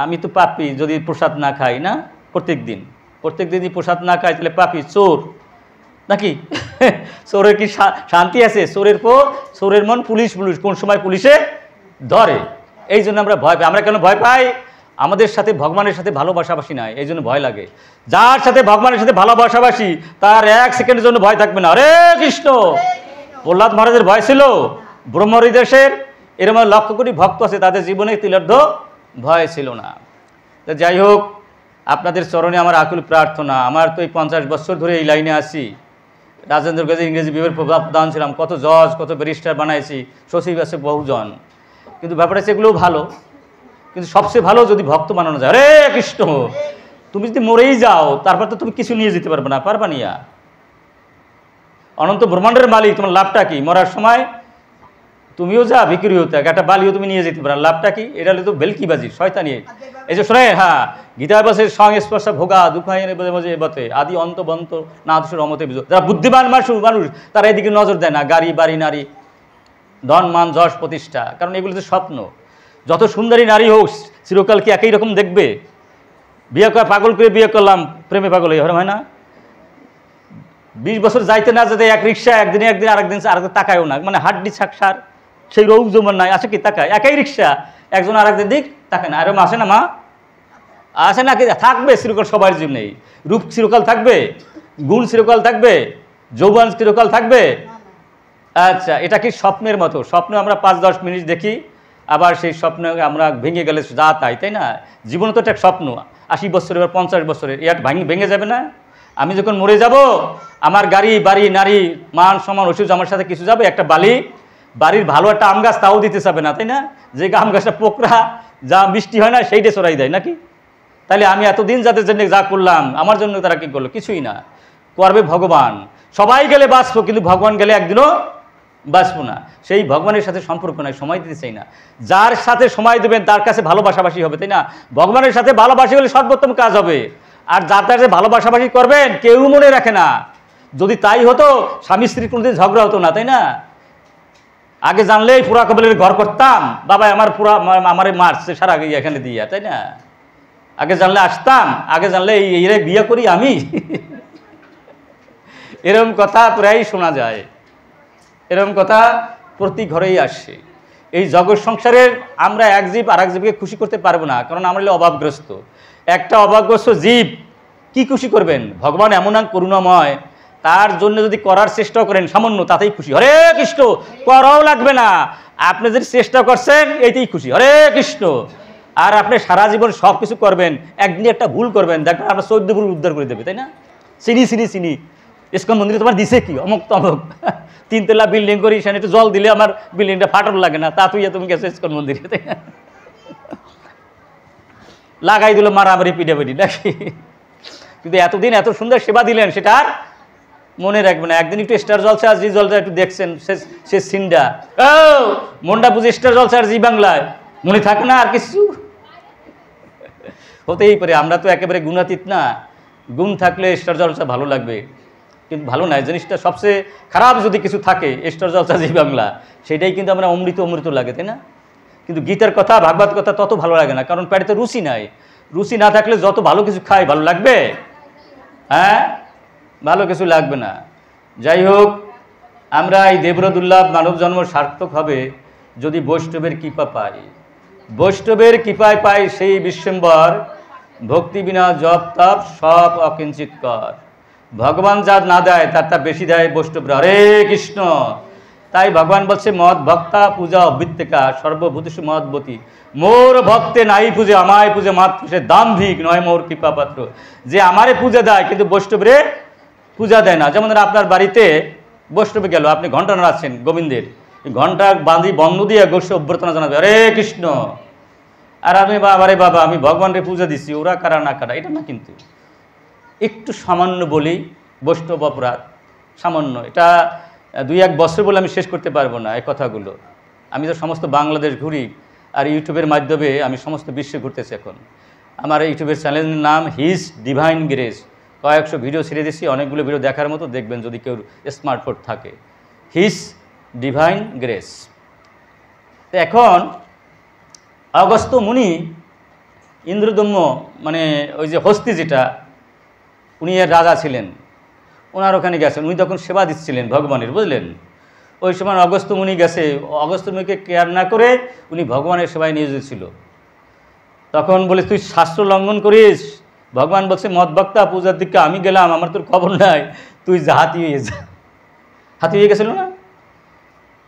আমি তো পাপী যদি প্রসাদ না খাই, না? প্রত্যেক দিন যদি প্রসাদ না খাই তাহলে পাপী, চোর নাকি? চোরের কি শান্তি আছে? চোরের মন পুলিশ, কোন সময় পুলিশে ধরে। এই জন্য আমরা ভয় পাই। আমরা কেন ভয় পাই? আমাদের সাথে ভগবানের সাথে ভালোবাসাবাসি নাই, এই জন্য ভয় লাগে। যার সাথে ভগবানের সাথে ভালোবাসাবাসি তার এক সেকেন্ডের জন্য ভয় থাকবে না। হরে কৃষ্ণ। প্রহ্লাদ মহারাজের ভয় ছিল, ব্রহ্মহৃদেশের এরকম লক্ষ কোটি ভক্ত আছে, তাদের জীবনে তিলর্ধ ভয় ছিল না। তো যাই হোক, আপনাদের চরণে আমার আকুল প্রার্থনা। আমার তো এই 50 বছর ধরে এই লাইনে আছি। রাজেন্দ্র গেজে ইংরেজি বিভাগের প্রধান ছিলাম, কত জজ, কত ব্যারিস্টার বানাইছি, সচিব আছে বহুজন। কিন্তু ব্যাপারটা হচ্ছে এগুলোও ভালো, কিন্তু সবচেয়ে ভালো যদি ভক্ত বানানো যায়। হরে কৃষ্ণ। তুমি যদি মরেই যাও তারপর তো তুমি কিছু নিয়ে যেতে পারবে না, পারবা নিয়া? অনন্ত ব্রহ্মাণ্ডের মালিক, তোমার লাভটা কি? মরার সময় তুমিও যা বিক্রি হতে, একটা বালিও তুমি নিয়ে যেতে পারো, লাভটা কি? এটা হলে তো ভেলকিবাজি, শয়তানি। এই যে শোনে, হ্যাঁ, গীতা বসে সংস্পর্শ ভোগা দুঃখায় বতে আদি অন্ত বন্ত না দোষের অমতে বুঝো। যারা বুদ্ধিমান মানুষ তারা এদিকে নজর দেয় না, গাড়ি বাড়ি নারী ধন মান যশ প্রতিষ্ঠা, কারণ এগুলো তো স্বপ্ন। যত সুন্দরী নারী হোক চিরকাল কি একই রকম দেখবে? বিয়ে করা, পাগল করে বিয়ে করলাম, প্রেমে পাগল হয় না? 20 বছর যাইতে না যেতে এক রিক্সা একদিন আরেকদিন তাকায়ও না, মানে হাড্ডি ছাকসার সেই রোগ জমান নাই, আছে কি তাকায়? একই রিক্সা, একজন আরেকদিন দিক তাকায় না। আরম আসে না মা? আসে না? কি থাকবে চিরকাল সবার জীবনেই? রূপ চিরকাল থাকবে, গুণ চিরকাল থাকবে, যৌবন চিরকাল থাকবে। আচ্ছা, এটা কি স্বপ্নের মতো? স্বপ্ন আমরা 5-10 মিনিট দেখি, আবার সেই স্বপ্ন আমরা ভেঙে গেলে যা তাই না? জীবন তো একটা স্বপ্ন। 80 বছরের বা 50 বছরের, এটা ভেঙে যাবে না? আমি যখন মরে যাব, আমার গাড়ি বাড়ি নারী মান সম্মান ওষুধ আমার সাথে কিছু যাবে, একটা বাড়ির ভালো একটা আম গাছ তাও দিতে যাবে না, তাই না? যে আম গাছটা পোকরা, যা বৃষ্টি হয় না সেইটা চড়াই দেয় নাকি? তাহলে আমি এতদিন যাদের জন্য যা করলাম, আমার জন্য তারা কি করলো? কিছুই না। করবে ভগবান। সবাই গেলে বাঁচবো, কিন্তু ভগবান গেলে একদিনও বাঁচবো না। সেই ভগবানের সাথে সম্পর্ক নাই, সময় দিতে চাই না। যার সাথে সময় দেবেন তার কাছে ভালোবাসাবাসি হবে, তাই না? ভগবানের সাথে ভালোবাসি হলে সর্বোত্তম কাজ হবে। আর যার কাছে ভালোবাসাবাসি করবেন কেউ মনে রাখে না। যদি তাই হতো স্বামী স্ত্রীর কোনোদিন ঝগড়া হতো না, তাই না? আগে জানলেই পুরা কবলের ঘর করতাম, বাবা আমারে মারছে সারা আগে এখানে দিয়া, তাই না? আগে জানলে আসতাম, আগে জানলে এই বিয়ে করি আমি। এরকম কথা প্রায় শোনা যায়, এরকম কথা প্রতি ঘরেই আসে। এই জগৎ সংসারের আমরা এক জীব আর এক জীবকে খুশি করতে পারবো না, কারণ আমরা হলে অভাবগ্রস্ত। একটা অভাবগ্রস্ত জীব কি খুশি করবেন? ভগবান এমন এক করুণাময়, তার জন্য যদি করার চেষ্টা করেন সামান্য, তাতেই খুশি। হরে কৃষ্ণ। করাও লাগবে না, আপনি যদি চেষ্টা করছেন এইতেই খুশি। হরে কৃষ্ণ। আর আপনি সারা জীবন সব কিছু করবেন, একদিন একটা ভুল করবেন, দেখবেন আপনার 14 ভুল উদ্ধার করে দেবে, তাই না? চিনি ইস্কন মন্দিরে তোমার দিছে কি? অমুক তমুক 3 তলা বিল্ডিং করি, সেখানে একটু জল দিলে আমার বিল্ডিংটা ফাটানো লাগে না, তা তুমি গেছো ইস্কন মন্দিরে, তাই না? লাগাই দিল মারামারি পিটাপিটি নাকি? কিন্তু এতদিন এত সুন্দর সেবা দিলেন, সেটা আর মনে রাখবে না। একদিন একটু স্টার জলসা আর জি জলসা একটু দেখছেন, সে সিনটা মনটা বুঝে স্টার জলসা আর জি বাংলায় মনে থাকে না, আর কিছু হতেই পারে। আমরা তো একেবারে গুণাতীত না, গুণ থাকলে স্টার জলসা ভালো লাগবে, কিন্তু ভালো নয়। জিনিসটা সবচেয়ে খারাপ যদি কিছু থাকে, স্টার জলসা জি বাংলা, সেটাই কিন্তু আমরা অমৃত লাগে, তাই না? কিন্তু গীতার কথা, ভাগবত কথা তত ভালো লাগে না, কারণ পেটে রুচি নাই। রুচি না থাকলে যত ভালো কিছু খাই ভালো লাগবে? হ্যাঁ, ভালো কিছু লাগবে না। যাই হোক, আমরা এই দেবরদুল্লাভ মানব জন্ম সার্থক হবে যদি বৈষ্ণবের কৃপা পাই। বৈষ্ণবের কৃপায় পাই সেই বিশ্বম্বর, ভক্তি বিনা জপ তপ সব অকিঞ্চিত কর। ভগবান যার না দেয় তার তা বেশি দেয় বৈষ্ণবরা। হরে কৃষ্ণ। তাই ভগবান বলছে, মদ ভক্তা পূজা অবৃত্তিকা সর্বভূতেষু মদবতী। মোর ভক্তে নাই পূজে আমায় পূজে মাত্র সে দাম্ভিক নয় মোর কৃপা পাত্র। যে আমারে পূজা দেয় কিন্তু বৈষ্ণবরে পূজা দেয় না। যেমন আপনার বাড়িতে বৈষ্ণবে গেল, আপনি ঘন্টা নাড়াচ্ছেন গোবিন্দের, ঘন্টা বন্ধ দিয়ে গোষ্ঠ অভ্যর্থনা জানাবে, হরে কৃষ্ণ। আর আমি বাবা আমি ভগবানকে পূজা দিচ্ছি, ওরা কারা না কারা এটা না, কিন্তু একটু সামান্য বলি বৈষ্ণব অপরাধ, সামান্য। এটা 2-1 বছর বলে আমি শেষ করতে পারবো না এই কথাগুলো। আমি তো সমস্ত বাংলাদেশ ঘুরি, আর ইউটিউবের মাধ্যমে আমি সমস্ত বিশ্বে ঘুরতেছি এখন। আমার ইউটিউবের চ্যানেলের নাম হিজ ডিভাইন গ্রেস। কয়েকশো ভিডিও ছেড়ে দিচ্ছি, অনেকগুলো ভিডিও দেখার মতো, দেখবেন যদি কেউ স্মার্টফোন থাকে। His divine grace. এখন অগস্ত্য মুনি ইন্দ্রদম্য মানে ওই যে হস্তি যেটা, উনি এর রাজা ছিলেন, ওনার ওখানে গেছেন। উনি তখন সেবা দিচ্ছিলেন ভগবানের, বুঝলেন। ওই সময় অগস্ত্য মুনি গেছে, অগস্ত্য মুনিকে কেয়ার না করে উনি ভগবানের সেবায় নিয়োজিত ছিল। তখন বলে তুই শাস্ত্র লঙ্ঘন করিস, ভগবান বলছে মদভক্তা পূজার দিকে আমি গেলাম, আমার তোর খবর নাই, তুই যা হাতি হয়ে যা। হাতি হয়ে গেছিল না?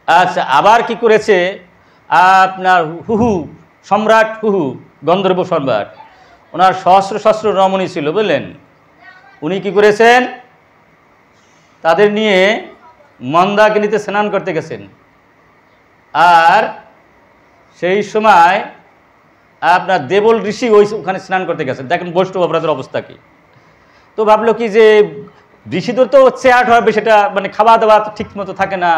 আচ্ছা, আবার কি করেছে আপনার হুহু সম্রাট, হুহু গন্ধর্ব সম্রাট, ওনার সহস্র সহস্র রমণী ছিল, বুঝলেন। উনি কি করেছেন, তাদের নিয়ে মন্দাকিনীতে স্নান করতে গেছেন। আর সেই সময় আপনার দেবল ঋষি ওখানে স্নান করতে গেছেন। দেখেন বৈষ্ণব অপরাধের অবস্থা কি। তো ভাবলো কি যে ঋষিদের তো চেয়ার হবে, সেটা মানে খাওয়া দাওয়া তো ঠিক মতো থাকে না,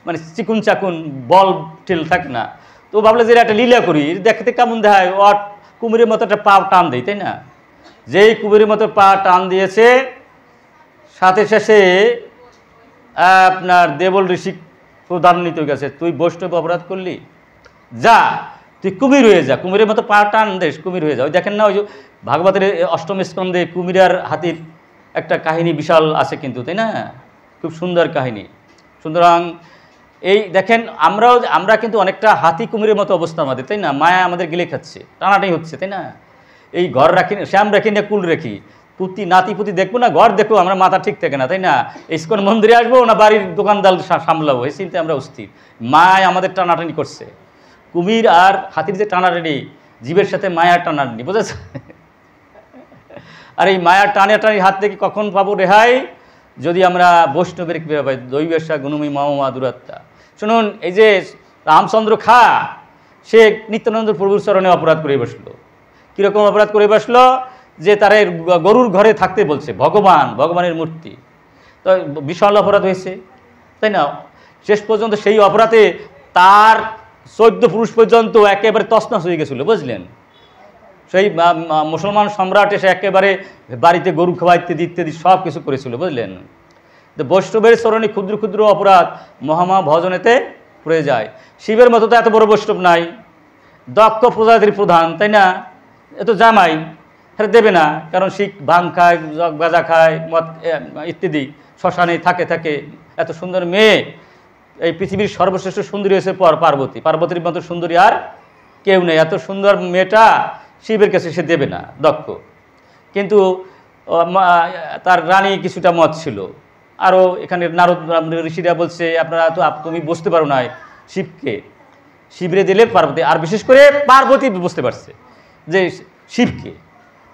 মানে চিকুন চাকুন বল টেল থাকে না। তো ভাবলো যে একটা লীলা করি, দেখতে কেমন দেখায়, কুমিরের মতো একটা পা টান দেয়, তাই না। যেই কুমিরের মতো পা টান দিয়েছে, সাথে শেষে আপনার দেবল ঋষি প্রধান্বিত হয়ে গেছে, তুই বৈষ্ণব অপরাধ করলি, যা তুই কুমির হয়ে যা, কুমিরের মতো পা টান দেশ, কুমির হয়ে যা। ওই দেখেন না, ওই যে ভাগবতের অষ্টম স্কন্ধে কুমির আর হাতির একটা কাহিনী বিশাল আছে কিন্তু, তাই না, খুব সুন্দর কাহিনী। সুতরাং এই দেখেন আমরা কিন্তু অনেকটা হাতি কুমিরের মতো অবস্থা আমাদের, তাই না। মায়া আমাদের গিলে খাচ্ছে, টানাটাই হচ্ছে, তাই না। এই ঘর রাখি, শ্যাম রাখি না কুল রাখি, পুতি নাতি পুতি দেখবো না, ঘর দেখবো, আমরা মাথা ঠিক থাকে না, তাই না। ইস্কন মন্দিরে আসবো না বাড়ির দোকানদার সামলাবো, এই চিন্তায় আমরা অস্থির। মায় আমাদের টানাটানি করছে। কুমির আর হাতির যে টানাটানি, জীবের সাথে মায়ার টানাটানি, বুঝেছে। আর এই মায়ার টানাটানির হাত থেকে কখন পাবো রেহাই, যদি আমরা বৈষ্ণবের কৃপা পাই। দৈবেশা গুণমী মমা দুরাত্মা। শুনুন, এই যে রামচন্দ্র খা, সে নিত্যানন্দ প্রভুর চরণে অপরাধ করে বসলো। কীরকম অপরাধ করে বসলো, যে তার গরুর ঘরে থাকতে বলছে, ভগবানের মূর্তি, তো বিশাল অপরাধ হয়েছে, তাই না। শেষ পর্যন্ত সেই অপরাধে তার 14 পুরুষ পর্যন্ত একেবারে তছনছ হয়ে গেছিলো, বুঝলেন। সেই মুসলমান সম্রাট এসে একেবারে বাড়িতে গরু খাওয়াইতে ইত্যাদি সব কিছু করেছিল, বুঝলেন। তো বৈষ্ণবের চরণে ক্ষুদ্র ক্ষুদ্র অপরাধ মহামা ভজনেতে পড়ে যায়। শিবের মতো তো এত বড় বৈষ্ণব নাই, দক্ষ প্রজাতির প্রধান, তাই না। এত জামাই হ্যাঁ দেবে না, কারণ শিখ ভাং খায়, গাঁজা খায়, মদ ইত্যাদি, শ্মশানে থাকে। এত সুন্দর মেয়ে, এই পৃথিবীর সর্বশ্রেষ্ঠ সুন্দরী হয়েছে পার্বতীর মতো সুন্দরী আর কেউ নেই। এত সুন্দর মেয়েটা শিবের কাছে সে দেবে না, দক্ষ। কিন্তু তার রানী কিছুটা মত ছিল। আরও এখানে নারদ ঋষিরা বলছে, আপনারা তো তুমি বুঝতে পারো না শিবরে দিলে পার্বতী, আর বিশেষ করে পার্বতী বুঝতে পারছে যে শিবকে।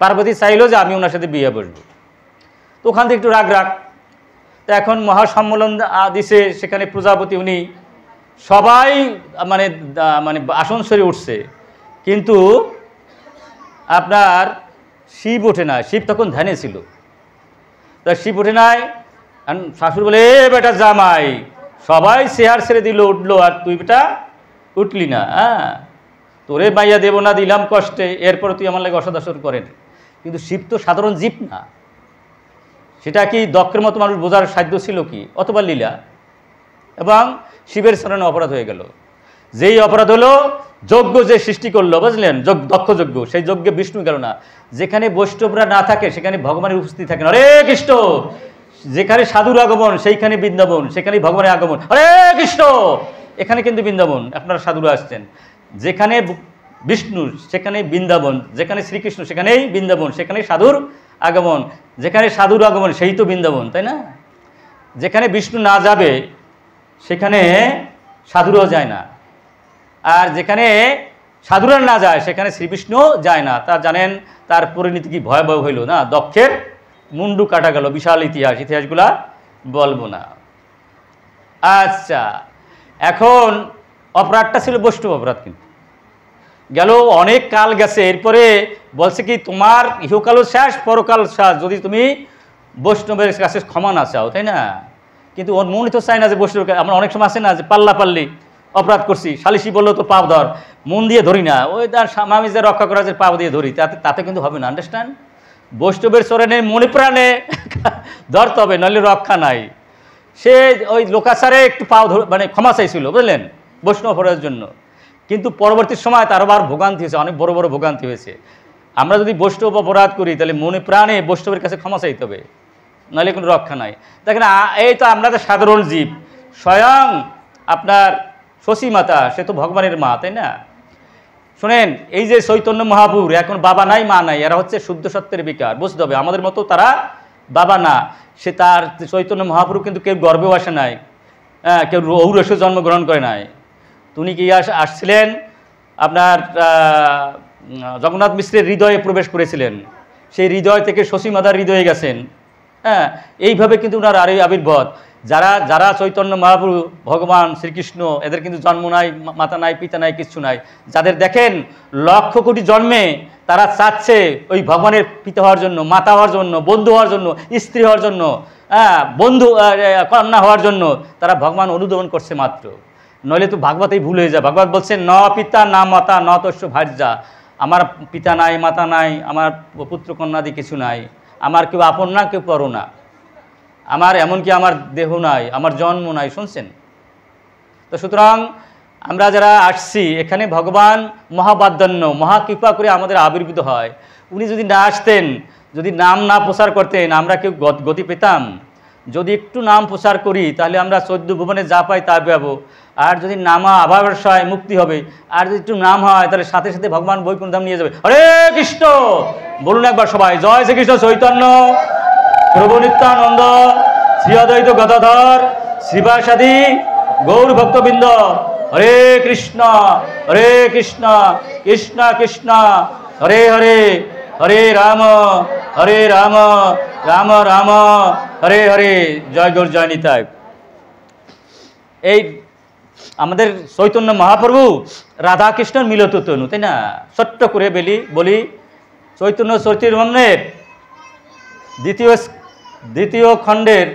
পার্বতী চাইলো যে আমি ওনার সাথে বিয়ে বসবো, তো ওখান থেকে একটু রাগ। তো এখন মহাসম্মেলন দিছে, সেখানে প্রজাপতি উনি সবাই মানে আসন সরে উঠছে, কিন্তু আপনার শিব ওঠে না। শিব তখন ধ্যানে ছিল, তা শিব ওঠে নাই। শাশুড়ি বলে, এ বেটা জামাই, সবাই চেয়ার ছেড়ে দিল, উঠলো, আর তুই বেটা উঠলি না। তোরে মাইয়া দেব না, দিলাম কষ্টে, এরপরে তুই আমার লাগে অসদাসন করেন। কিন্তু শিব তো সাধারণ জীব না, সেটা কি দক্ষের মতো মানুষ বোঝার সাধ্য ছিল কি, অথবা লীলা। এবং শিবের চরণে অপরাধ হয়ে গেল। যেই অপরাধ হলো, যজ্ঞ যে সৃষ্টি করলো, বুঝলেন, দক্ষ যজ্ঞ, সেই যজ্ঞে বিষ্ণু গেল না। যেখানে বৈষ্ণবরা না থাকে সেখানে ভগবানের উপস্থিতি থাকে না। হরে কৃষ্ণ। যেখানে সাধুর আগমন সেইখানে বৃন্দাবন, সেখানে ভগবানের আগমন। হরে কৃষ্ণ। এখানে কিন্তু বৃন্দাবন, আপনারা সাধুরা আসছেন। যেখানে বিষ্ণু সেখানে বৃন্দাবন, যেখানে শ্রীকৃষ্ণ সেখানেই বৃন্দাবন, সেখানে সাধুর আগমন। যেখানে সাধুর আগমন সেই তো বৃন্দাবন, তাই না। যেখানে বিষ্ণু না যাবে সেখানে সাধুরাও যায় না, আর যেখানে সাধুরা না যায় সেখানে শ্রীকৃষ্ণ যায় না। তা জানেন তার পরিণতি কি ভয়াবহ হইল না। দক্ষের মুন্ডু কাটা গেল, বিশাল ইতিহাসগুলা বলবো না। আচ্ছা, এখন অপরাধটা ছিল বৈষ্ণব অপরাধ, কিন্তু গেল অনেক কাল গেছে। এরপরে বলছে কি, তোমার ইহকালও শেষ, পরকাল শেষ, যদি তুমি বৈষ্ণবের কাছে ক্ষমা না চাও, তাই না। কিন্তু ওর মনই তো চায় না যে বৈষ্ণব, আমরা অনেক সময় আছে না যে পাল্লাপাল্লি, অপরাধ করছি, সালিশি বললো তো পাপ ধর, মন দিয়ে ধরি না, ওই তার স্বামী যে রক্ষা করা যে পাপ দিয়ে ধরি, তাতে কিন্তু হবে না। আন্ডারস্ট্যান্ড? বৈষ্ণবের চরণে মনে প্রাণে ধরতে হবে, নইলে রক্ষা নাই। সে ওই লোকাচারে একটু পাও মানে ক্ষমা চাইছিল, বুঝলেন, বৈষ্ণব অপরাধের জন্য, কিন্তু পরবর্তী সময় তার আবার ভোগান্তি হয়েছে, অনেক বড় বড় ভোগান্তি হয়েছে। আমরা যদি বৈষ্ণব অপরাধ করি তাহলে মনে প্রাণে বৈষ্ণবের কাছে ক্ষমা চাইতে হবে, নাহলে কোনো রক্ষা নাই। দেখেন, এই তো আমরা তো সাধারণ জীব, স্বয়ং আপনার শশী মাতা সে তো ভগবানের মা, তাই না? শোনেন, এই যে চৈতন্য মহাপুর, এখন বাবা নাই মা নাই, এরা হচ্ছে শুদ্ধ সত্যের বিকার, বুঝতে হবে। আমাদের মতো তারা বাবা না, সে তার চৈতন্য মহাপুরু কিন্তু কেউ গর্ভেও আসে নাই, হ্যাঁ, কেউ ঔরসে জন্মগ্রহণ করে নাই। তিনি কি আসছিলেন আপনার জগন্নাথ মিশ্রের হৃদয়ে প্রবেশ করেছিলেন, সেই হৃদয় থেকে শশী মাতার হৃদয়ে গেছেন। হ্যাঁ, এইভাবে কিন্তু ওনার আরই আবির্ভাব। যারা যারা চৈতন্য মহাপ্রভু ভগবান শ্রীকৃষ্ণ, এদের কিন্তু জন্ম নাই, মাতা নাই, পিতা নাই, কিচ্ছু নাই। যাদের দেখেন লক্ষ কোটি জন্মে তারা চাচ্ছে ওই ভগবানের পিতা হওয়ার জন্য, মাতা হওয়ার জন্য, বন্ধু হওয়ার জন্য, স্ত্রী হওয়ার জন্য, হ্যাঁ, বন্ধু কন্যা হওয়ার জন্য তারা ভগবান অনুধাবন করছে মাত্র, নইলে তো ভাগবতেই ভুল হয়ে যায়। ভাগবত বলছে ন পিতা না মাতা ন তস্য ভার্যা, আমার পিতা নাই, মাতা নাই, আমার পুত্র কন্যাদি কিছু নাই, আমার কেউ আপন না, কেউ পর না, আমার এমনকি আমার দেহ নাই, আমার জন্ম নাই। শুনছেন তো? সুতরাং আমরা যারা আসছি এখানে, ভগবান মহাবাদ্যান্য মহাকৃপা করে আমাদের আবির্ভূত হয়। উনি যদি না আসতেন, যদি নাম না প্রচার করতেন, আমরা কেউ গতি পেতাম? যদি একটু নাম প্রচার করি তাহলে আমরা 14 ভুবনে যা পাই তা পাবো। আর যদি নামা আভাবসায় মুক্তি হবে, আর যদি একটু নাম হয় তাহলে সাথে সাথে ভগবান বৈকুণ্ঠ ধাম নিয়ে যাবে। হরে কৃষ্ণ বলুন একবার সবাই, জয় শ্রীকৃষ্ণ চৈতন্য প্রভু নিত্যানন্দ শ্রী অদ্বৈত গদাধর শ্রীবাসাদি গৌর ভক্তবৃন্দ, হরে কৃষ্ণ কৃষ্ণ কৃষ্ণ হরে হরে, হরে রাম রাম রাম হরে হরে। জয় গৌর, জয় নিতাই। এই আমাদের চৈতন্য মহাপ্রভু রাধা কৃষ্ণর মিলিত তনু, তাই না? ছোট্ট করে বলি চৈতন্য চরিতামৃতের দ্বিতীয় খণ্ডের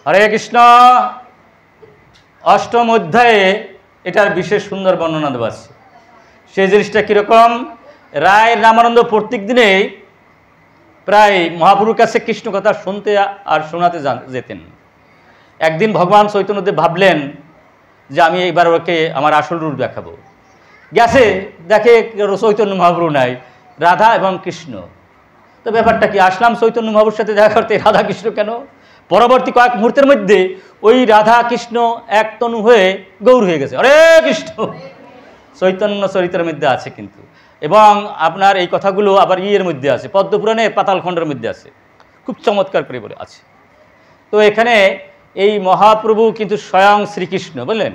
হরে কৃষ্ণ অষ্টম অধ্যায়ে এটার বিশেষ সুন্দর বর্ণনা দেওয়া আছে। সেই জিনিসটা কীরকম? রায় রামানন্দ প্রত্যেক দিনেই প্রায় মহাপ্রভুর কাছে কৃষ্ণ কথা শুনতে আর শোনাতে যেতেন। একদিন ভগবান চৈতন্যদেব ভাবলেন যে আমি এইবার ওকে আমার আসল রূপ দেখাবো। গেছে, দেখে চৈতন্য মহাপ্রভু নাই, রাধা এবং কৃষ্ণ। তো ব্যাপারটা কি, আসলাম চৈতন্য মহাপ্রভুর সাথে দেখা করতে, রাধা কৃষ্ণ কেন? পরবর্তী কয়েক মুহূর্তের মধ্যে ওই রাধা কৃষ্ণ এক তনু হয়ে গৌর হয়ে গেছে। হরে কৃষ্ণ চৈতন্য চরিত্রের মধ্যে আছে কিন্তু, এবং আপনার এই কথাগুলো আবার ইয়ের মধ্যে আছে, পদ্মপুরাণের পাতালখণ্ডের মধ্যে আছে, খুব চমৎকার করে বলে আছে। তো এখানে এই মহাপ্রভু কিন্তু স্বয়ং শ্রীকৃষ্ণ, বললেন,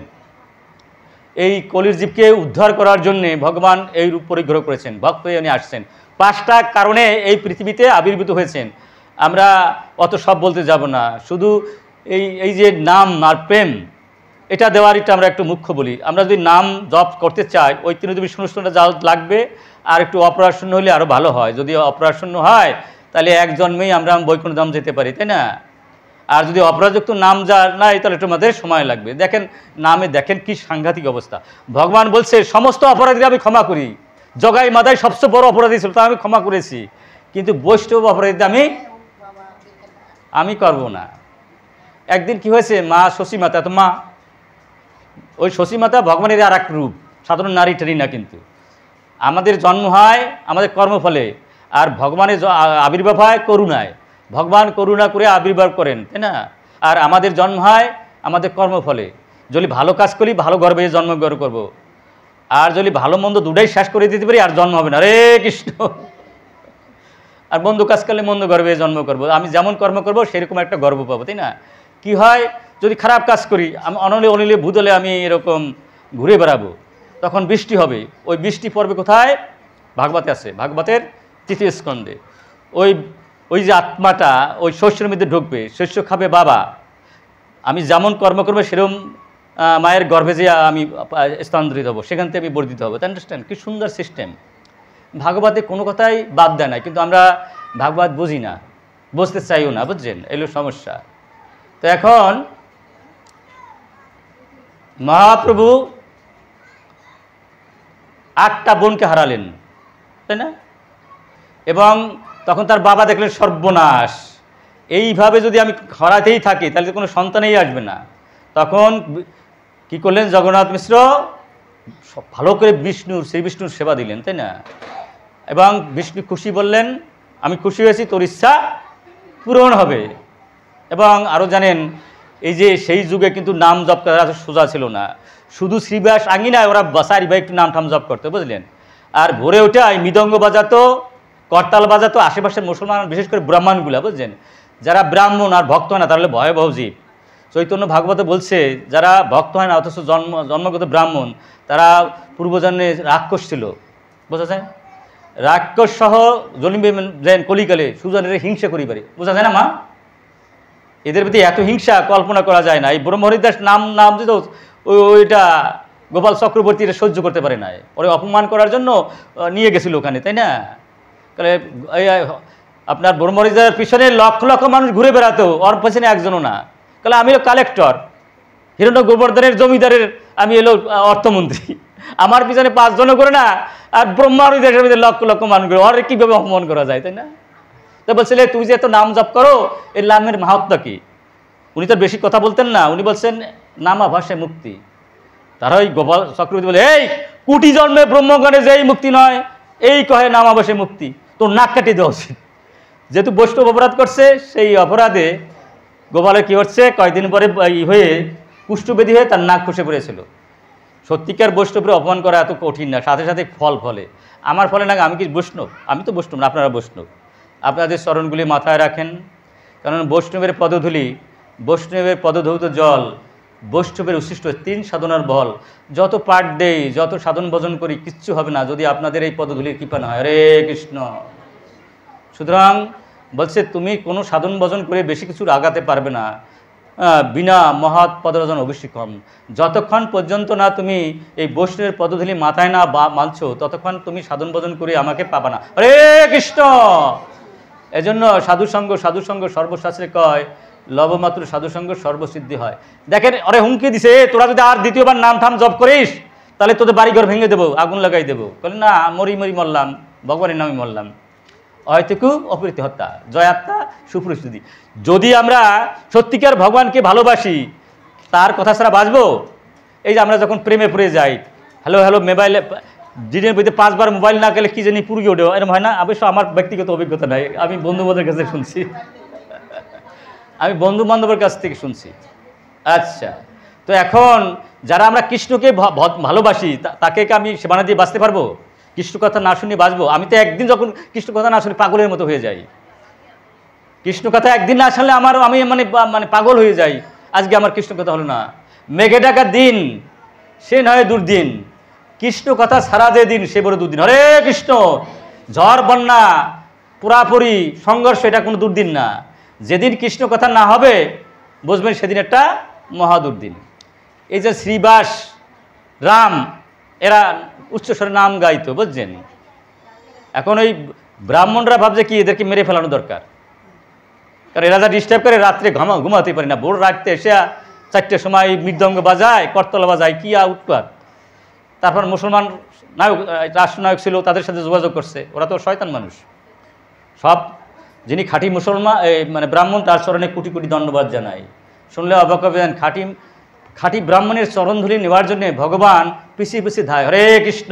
এই কলির জীবকে উদ্ধার করার জন্যে ভগবান এই রূপ পরিগ্রহ করেছেন, ভক্ত হয়ে উনি আসছেন। 5টা কারণে এই পৃথিবীতে আবির্ভূত হয়েছেন। আমরা অত সব বলতে যাব না, শুধু এই যে নাম আর প্রেম, এটা দেওয়ারিটা আমরা একটু মুখ্য বলি। আমরা যদি নাম জপ করতে চাই, ওই 3 যা লাগবে, আর একটু অপরাশূন্য হলে আরও ভালো হয়। যদি অপরাশূন্য হয় তাহলে এক জন্মেই আমরা বৈকুণ্ঠ ধাম যেতে পারি, তাই না? আর যদি অপরাযুক্ত নাম যা নাই তাহলে একটু আমাদের সময় লাগবে। দেখেন নামে, দেখেন কি সাংঘাতিক অবস্থা। ভগবান বলছে সমস্ত অপরাধীরা আমি ক্ষমা করি, জগাই মাদাই সবচেয়ে বড় অপরাধী ছিল, তা আমি ক্ষমা করেছি, কিন্তু বৈষ্ণব অপরাধীদের আমি করব না। একদিন কি হয়েছে, মা শশী মাতা, তো মা ওই শশী মাতা ভগবানের আর এক রূপ, সাধারণ নারী টারি না, কিন্তু আমাদের জন্ম হয় আমাদের কর্মফলে, আর ভগবানের আবির্ভাব হয় করুণায়। ভগবান করুণা করে আবির্ভাব করেন, তাই না? আর আমাদের জন্ম হয় আমাদের কর্মফলে। যদি ভালো কাজ করি ভালো গর্বে জন্মগ্রহণ করব, আর যদি ভালো মন্দ দুটাই শেষ করে দিতে পারি আর জন্ম হবে না। রে কৃষ্ণ। আর মন্দ কাজ করলে মন্দ গর্বে জন্ম করব, আমি যেমন কর্ম করব সেরকম একটা গর্ব পাবো, তাই না? কি হয়, যদি খারাপ কাজ করি, আমি অনিলে ভূতলে আমি এরকম ঘুরে বেড়াবো, তখন বৃষ্টি হবে। ওই বৃষ্টি পড়বে কোথায়? ভাগবতে আছে, ভাগবতের 3য় স্কন্ধে। ওই যে আত্মাটা ওই শস্যের মধ্যে ঢুকবে, শস্য খাবে বাবা, আমি যেমন কর্ম করবো সেরকম মায়ের গর্ভে যে আমি স্থানান্তরিত হবো, সেখান থেকে আমি বর্ধিত হবো। আন্ডারস্ট্যান্ড? কি সুন্দর সিস্টেম। ভাগবতে কোনো কথাই বাদ দেয় না, কিন্তু আমরা ভাগবত বুঝি না, বুঝতে চাইও না, বুঝছেন? এলো সমস্যা। তো এখন মহাপ্রভু 8টা বোনকে হারালেন, তাই না? এবং তখন তার বাবা দেখলেন সর্বনাশ, এইভাবে যদি আমি হারাতেই থাকি তাহলে কোনো সন্তানেই আসবে না। তখন কি করলেন জগন্নাথ মিশ্র? ভালো করে শ্রী বিষ্ণুর সেবা দিলেন, তাই না? এবং বিষ্ণু খুশি, বললেন আমি খুশি হয়েছি, তোর ইচ্ছা পূরণ হবে। এবং আরও জানেন, এই যে সেই যুগে কিন্তু নাম জপ করা এত সোজা ছিল না। শুধু শ্রীবাস আঙ্গিনায় ওরা বাসারি বা একটু নাম ঠাম জপ করতো, বুঝলেন? আর ভোরে ওঠায় মৃদঙ্গ বাজাতো, করতাল বাজাতো আশেপাশের মুসলমান, বিশেষ করে ব্রাহ্মণগুলা, বুঝলেন? যারা ব্রাহ্মণ আর ভক্ত হয় না তাহলে ভয়াবহ জীব। চৈতন্য ভাগবত বলছে যারা ভক্ত হয় না অথচ জন্মগত ব্রাহ্মণ, তারা পূর্বজন্মে রাক্ষস ছিল, বোঝা যায়? রাক্ষস সহ জন্মে যেন কলিকালে সুজনের হিংসা করিবারে, বোঝা যায় না মা? এদের প্রতি এত হিংসা কল্পনা করা যায় না। এই ব্রহ্মহরিদাস নাম দিত, ওইটা গোপাল চক্রবর্তী এটা সহ্য করতে পারে না, পরে অপমান করার জন্য নিয়ে গেছিল ওখানে, তাই না? তাহলে আপনার ব্রহ্মহরিদাসের পিছনে লক্ষ লক্ষ মানুষ ঘুরে বেড়াতো, ওর পেছনে একজনও না। তাহলে আমি হলো কালেক্টর, হিরণ্য গোবর্ধনের জমিদারের আমি এলো অর্থমন্ত্রী, আমার পিছনে 5 জনও করে না, আর ব্রহ্মহরিদাসের ভিতরে লক্ষ লক্ষ মানুষ ঘুরে, ওর কীভাবে অপমান করা যায়, তাই না? তো বলছিলে তুই যে এত নাম জপ করো, এই নামের মাহাত্ম্য কি? উনি তো বেশি কথা বলতেন না, উনি বলছেন নামাভাসে মুক্তি। তারা ওই গোপাল চক্রবর্তী বলে, এই কোটি জন্মে ব্রহ্মজ্ঞানে যেই মুক্তি নয়, এই কহে নামাভাসে মুক্তি, তোর নাক কাটিয়ে দেওয়া উচিত। যেহেতু বৈষ্ণব অপরাধ করছে, সেই অপরাধে গোপালের কী হচ্ছে, কয়েকদিন পরে হয়ে কুষ্ঠব্যাধি হয়ে তার নাক খসে পড়েছিল। সত্যিকার বৈষ্ণবের অপমান করা এত কঠিন না, সাথে সাথে ফলে। আমার ফলে না, আমি কি বৈষ্ণব? আমি তো বৈষ্ণব না, আপনারা বৈষ্ণব। আপনাদের চরণগুলি মাথায় রাখেন, কারণ বৈষ্ণবের পদধূলি, বৈষ্ণবের পদধৌত জল, বৈষ্ণবের উচ্ছিষ্ট 3 সাধনার বল। যত পাঠ দেই, যত সাধন ভজন করি, কিচ্ছু হবে না যদি আপনাদের এই পদধূলির কৃপা না হয়। হরে কৃষ্ণ। সুতরাং বলছে তুমি কোনো সাধন ভজন করে বেশি কিছুর আগাতে পারবে না, বিনা মহৎ পদরাজন অভিষেকম। যতক্ষণ পর্যন্ত না তুমি এই বৈষ্ণবের পদধূলি মাথায় না মানছো, ততক্ষণ তুমি সাধন ভজন করে আমাকে পাবা না। হরে কৃষ্ণ। এজন্য সাধুসঙ্গ সর্বশাস্ত্রে কয়, লবমাত্র সাধুসঙ্গ সর্বসিদ্ধি হয়। দেখেন ওরে হুমকি দিছে, তোরা যদি আর দ্বিতীয়বার নাম ঠাম জপ করিস তাহলে তোদের বাড়িঘর ভেঙে দেবো, আগুন লাগাই দেবো। বলে না, মরি মরলাম, ভগবানের নামে মরলাম। অহেতুকু অপরীতি হত্যা, জয়াত্মা সুপ্রস্তুতি। যদি আমরা সত্যিকার ভগবানকে ভালোবাসি, তার কথা ছাড়া বাঁচবো? এই যে আমরা যখন প্রেমে পড়ে যাই, হ্যালো মোবাইলে দিনের ভিতরে 5 বার মোবাইল না গেলে কি জানি পুরো ওঠে, এরকম হয় না? অবশ্য আমার ব্যক্তিগত অভিজ্ঞতা নাই, আমি বন্ধু-বান্ধবের কাছে শুনছি, আমি বন্ধু বান্ধবের কাছ থেকে শুনছি। আচ্ছা, তো এখন যারা আমরা কৃষ্ণকে ভালোবাসি, তাকে আমি সেবানা দিয়ে বাঁচতে পারবো? কৃষ্ণ কথা না শুনে বাঁচবো? আমি তো একদিন যখন কৃষ্ণ কথা না শুনে পাগলের মতো হয়ে যাই। কৃষ্ণ কথা একদিন না শুনলে আমি মানে পাগল হয়ে যাই। আজকে আমার কৃষ্ণ কথা হলো না। মেঘে ডাকা দিন সে নয় দুর্দিন, কৃষ্ণ কথা সারা যে দিন সে বড় দুর্দিন। হরে কৃষ্ণ। ঝড় বন্যা পুরাপুরি সংঘর্ষ, এটা কোনো দুর্দিন না। যেদিন কৃষ্ণ কথা না হবে বুঝবেন সেদিন একটা মহা দুর্দিন। এই যে শ্রীবাস, রাম, এরা উচ্চস্বরে নাম গাইতো, বুঝছেন? এখন ওই ব্রাহ্মণরা ভাবছে কি এদেরকে মেরে ফেলানো দরকার, কারণ এরা যা ডিস্টার্ব করে, রাত্রে ঘুমাতে পারি না, ভোর রাত্রে এসে 4টের সময় মৃদঙ্গ বাজায়, করতলা বাজায়, কি উৎপাত। তারপর মুসলমান নায়ক, রাষ্ট্রনায়ক ছিল, তাদের সাথে যোগাযোগ করছে। ওরা তো শয়তান মানুষ। সব যিনি খাঁটি মুসলমান মানে ব্রাহ্মণ, তার চরণে কোটি কোটি ধন্যবাদ জানাই। শুনলে অবাক হবেন, খাঁটি ব্রাহ্মণের চরণধুলি নেওয়ার জন্য ভগবান পিছিয়ে ধায়। হরে কৃষ্ণ।